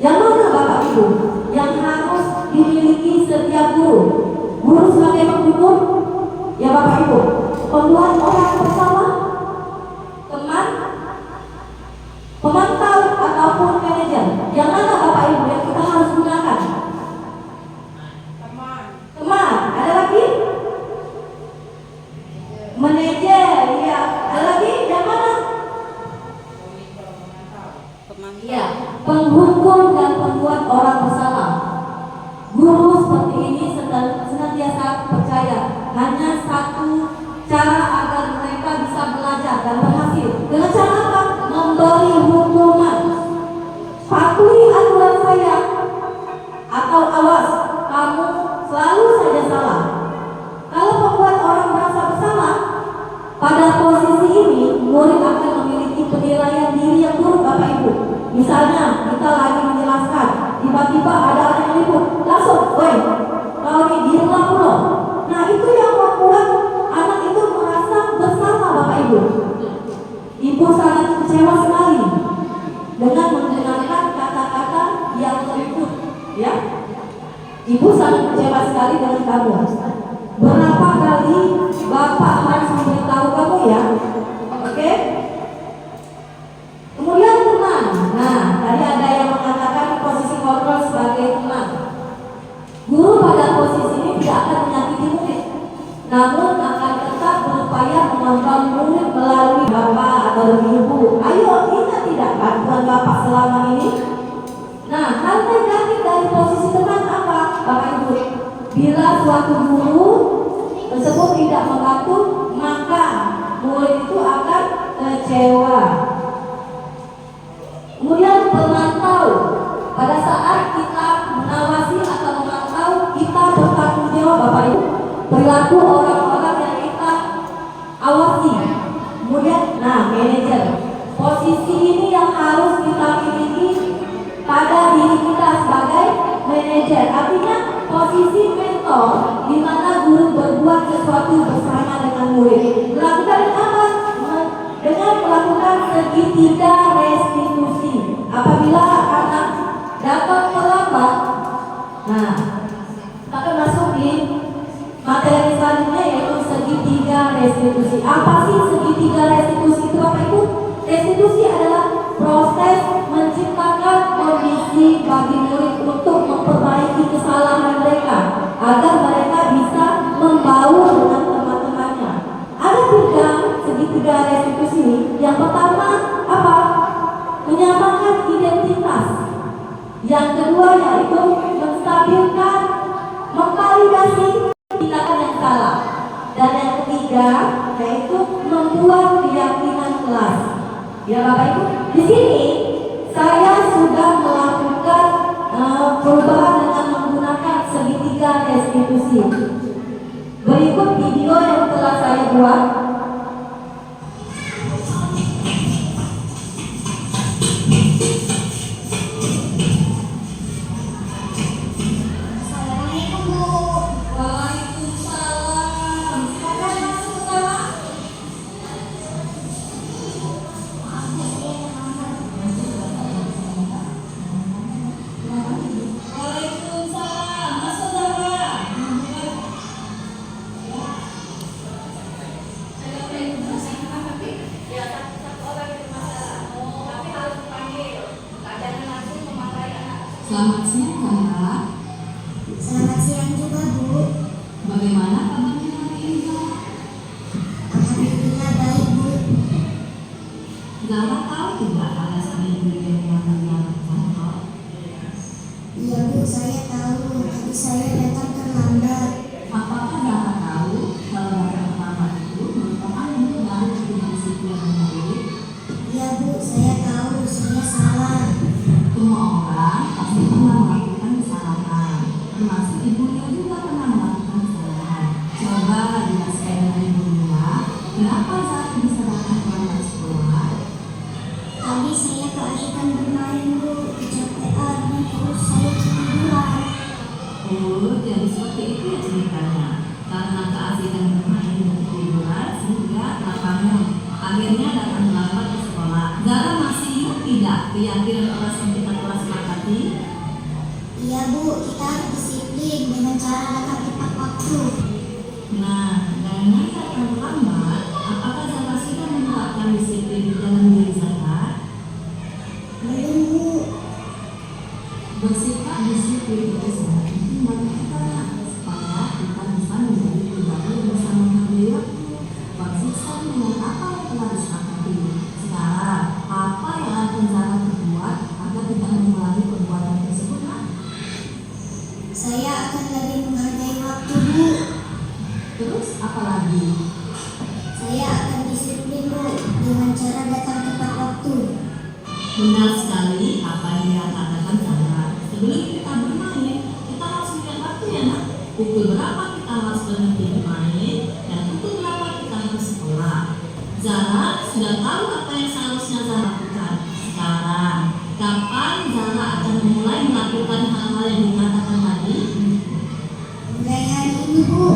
Yang mana Bapak Ibu? Yang harus dimiliki setiap guru? Guru sebagai penghibur, ya Bapak Ibu. Pembuat orang bersama, teman, pemantau ataupun manajer. Yang mana Bapak Ibu yang kita harus gunakan? Teman. Ada lagi? Manajer, ya. Ada lagi? Yang mana? Iya, penghukum dan pembuat orang bersalah. Guru seperti ini senantiasa percaya hanya satu cara agar mereka bisa belajar dan berhasil. Dengan cara apa? Memberi hukuman. Patuhi aturan saya atau awas, kamu selalu saja salah. Kalau membuat orang merasa bersalah, pada posisi ini murid akan memiliki penilaian diri yang buruk Bapak Ibu. Misalnya kita lagi menjelaskan di kali dengan kamu. Berapa kali Bapak harus memberitahu kamu ya? Oke? Kemudian teman. Nah, tadi ada yang mengatakan posisi kontrol sebagai teman. Guru pada posisi ini tidak akan menyakiti murid, namun akan tetap berupaya mengontrol murid melalui Bapak atau Ibu. Ayo, ingat tidak bantuan Bapak selama ini? Nah, hal negatif dari posisi teman apa, Bapak Ibu? Bila suatu guru tersebut tidak membantu, maka murid itu akan kecewa. Kemudian pemantau. Pada saat kita mengawasi atau memantau, kita bertanggung jawab, Bapak Ibu, perilaku orang-orang yang kita awasi. Kemudian, nah, manajer. Posisi ini yang harus kita miliki pada diri kita sebagai manajer. Artinya posisi mentor, di mana guru berbuat sesuatu bersama dengan murid. Melakukan apa? Dengan melakukan segitiga restitusi. Apabila anak datang terlambat, nah, akan masuk di materi selanjutnya, yaitu segitiga restitusi. Apa sih segitiga restitusi itu, Bapak Ibu? Restitusi adalah proses menciptakan kondisi bagi murid untuk memperbaiki kesalahan mereka agar mereka bisa membaur dengan teman-temannya. Ada 3 segitiga restitusi. Yang pertama apa? Menyamakan identitas. Yang kedua yaitu menstabilkan, memvalidasi tindakan yang salah. Dan yang ketiga yaitu membuat keyakinan kelas. Ya Bapak Ibu, di sini saya sudah melakukan perubahan dengan menggunakan segitiga restitusi. Berikut video yang telah saya buat. Assalamualaikum Bu. Waalaikumsalam. Silakan masuk ke dalam. Waalaikumsalam. Masuk saudara. Selamat siang, Kak. Selamat siang juga Bu. Bagaimana kabarnya hari ini, Kak? Alhamdulillah baik Bu. Zara tahu tidak alasan ibu yang mengajar kantor? Iya Bu, saya tahu. Tadi saya datang terlambat. Apakah Zara tahu kalau datang terlambat itu merupakan bentuk dari kedisiplinan murid? Iya Bu, saya tahu. Saya salah. Semua orang pasti pernah melakukan kesalahan, termasuk ibunya juga pernah melakukan kesalahan. Coba jelaskan dengan ibunya, kenapa Zara bisa datang terlambat sekolah? Tadi saya keasikan bermain Bu, kecapean dan terus saya ketiduran. Oh, jadi seperti itu ya ceritanya. Karena keasikan bermain dan ketiduran sehingga lapangan akhirnya datang terlambat ke sekolah. Zara masih ingat tidak keyakinan orang yang kita telah sepakati? Iya Bu, kita harus disiplin dengan cara datang tepat waktu. Nah, karena datang terlambat, apakah Zara sudah menerapkan disiplin di dalam diri Zara? Belum Bu. Bersifat disiplin itu sangat penting bagi kita supaya kita bisa menjadi pribadi yang bisa menghargai waktu, konsisten dengan apa yang telah disepakati. Sekarang, apa yang akan Zara perbuat agar tidak mengulangi perbuatan tersebut? Nak? Saya akan lebih menghargai waktu Bu. Terus apa lagi? Saya akan disiplin Bu dengan cara datang tepat waktu. Benar sekali apa yang dikatakan Zara. Sebelum kita bermain, kita harus melihat waktu ya Nak. Pukul berapa kita harus berhenti bermain dan pukul berapa kita harus sekolah. Zara sudah tahu apa yang seharusnya Zara lakukan. Sekarang, kapan Zara akan memulai melakukan hal-hal yang dikatakan tadi? Mulai hari ini Bu.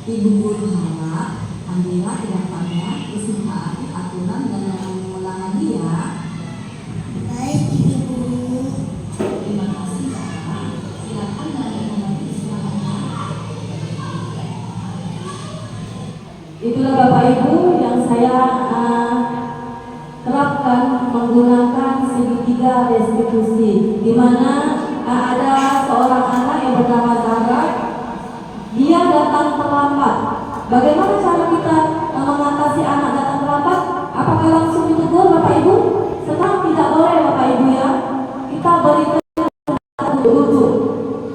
Ibu guru harap Andira kedepannya isi aturan dan jangan mengulang lagi ya. Baik Ibu Guru. Terima kasih Zara. Silakan dari terapkan menggunakan segitiga restitusi, di mana ada seorang anak yang bernama Zara. Dia datang terlambat. Bagaimana cara kita mengatasi anak datang terlambat? Apakah langsung ditegur Bapak Ibu? Senang tidak boleh Bapak Ibu ya. Kita berikan duduk.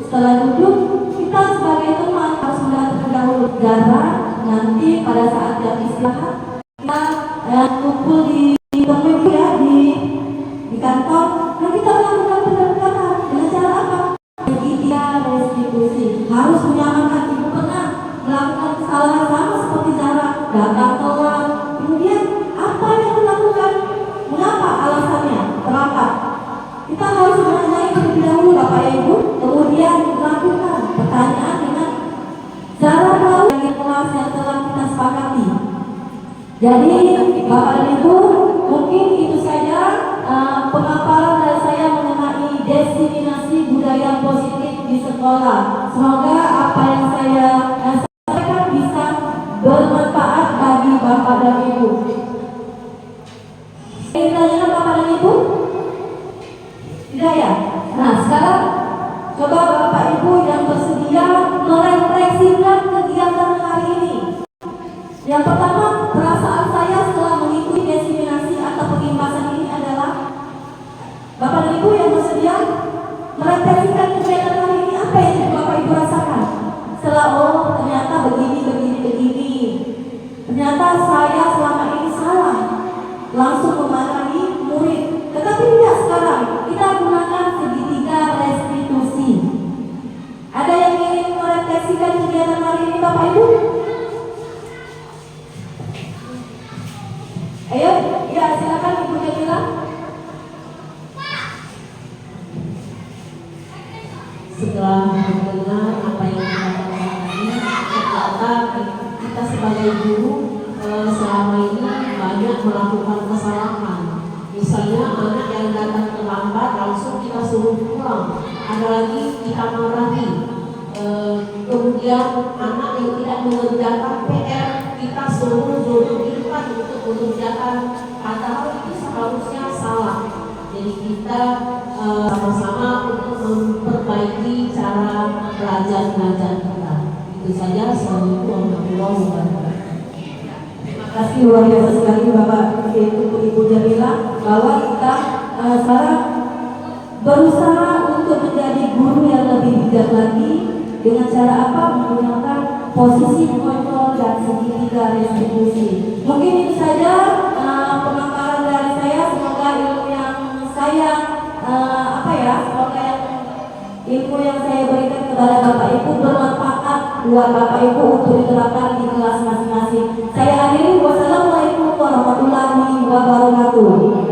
Setelah duduk, kita sebagai teman harus melihat terlebih dahulu Zara. Nanti pada saat jam istirahat kita kumpul di media di kantor, dan kita melakukan pendekatan dengan cara apa? Segitiga restitusi. Harus menyamankan. Ibu pernah melakukan kesalahan sama seperti Zara, datang telat. Kemudian apa yang dilakukan? Mengapa alasannya terlambat? Kita harus menanyai terlebih dahulu Bapak Ibu, kemudian melakukan pertanyaan dengan Zara tahu yang kelas yang telah kita sepakati. Jadi Bapak dan Ibu, mungkin itu saja pemaparan dari saya mengenai diseminasi budaya positif di sekolah. Semoga apa yang saya sampaikan bisa bermanfaat bagi Bapak dan Ibu. Ingin tanya Bapak dan Ibu? Tidak ya? Nah sekarang coba Bapak Ibu yang bersedia merefleksikan kegiatan hari ini. Yang pertama, perasaan saya setelah mengikuti diseminasi atau pengimpasan ini adalah Bapak dan Ibu yang bersedia merefleksikan kegiatan hari ini, apa yang Bapak Ibu rasakan? Setelah ternyata begini. Ternyata saya selama ini salah, langsung memarahi murid. Tetapi tidak, sekarang kita gunakan segitiga restitusi. Ada yang ingin merefleksikan kegiatan hari ini Bapak Ibu? Ayo, ya silakan Ibu Jamila. Setelah mendengar apa yang dikatakan tadi, ternyata kita sebagai guru selama ini banyak melakukan kesalahan. Misalnya anak yang datang terlambat langsung kita suruh pulang, ada lagi kita marahi. Kemudian anak yang tidak mengerjakan PR kita suruh duduk di depan untuk mengerjakan, padahal itu seharusnya salah. Jadi kita sama-sama untuk memperbaiki cara belajar kita. Itu saja. Assalamualaikum warahmatullahi wabarakatuh. Terima kasih luar biasa sekali Bapak Ibu Jamila, bahwa kita sekarang berusaha untuk menjadi guru yang lebih bijak lagi dengan cara apa? Menggunakan posisi kontrol dan segitiga restitusi. Mungkin itu saja pemaparan dari saya. Semoga ilmu yang saya semoga ilmu yang saya berikan kepada Bapak Ibu bermanfaat buat Bapak Ibu untuk diterapkan di kelas masing-masing. Saya akhiri. Wassalamualaikum warahmatullahi wabarakatuh.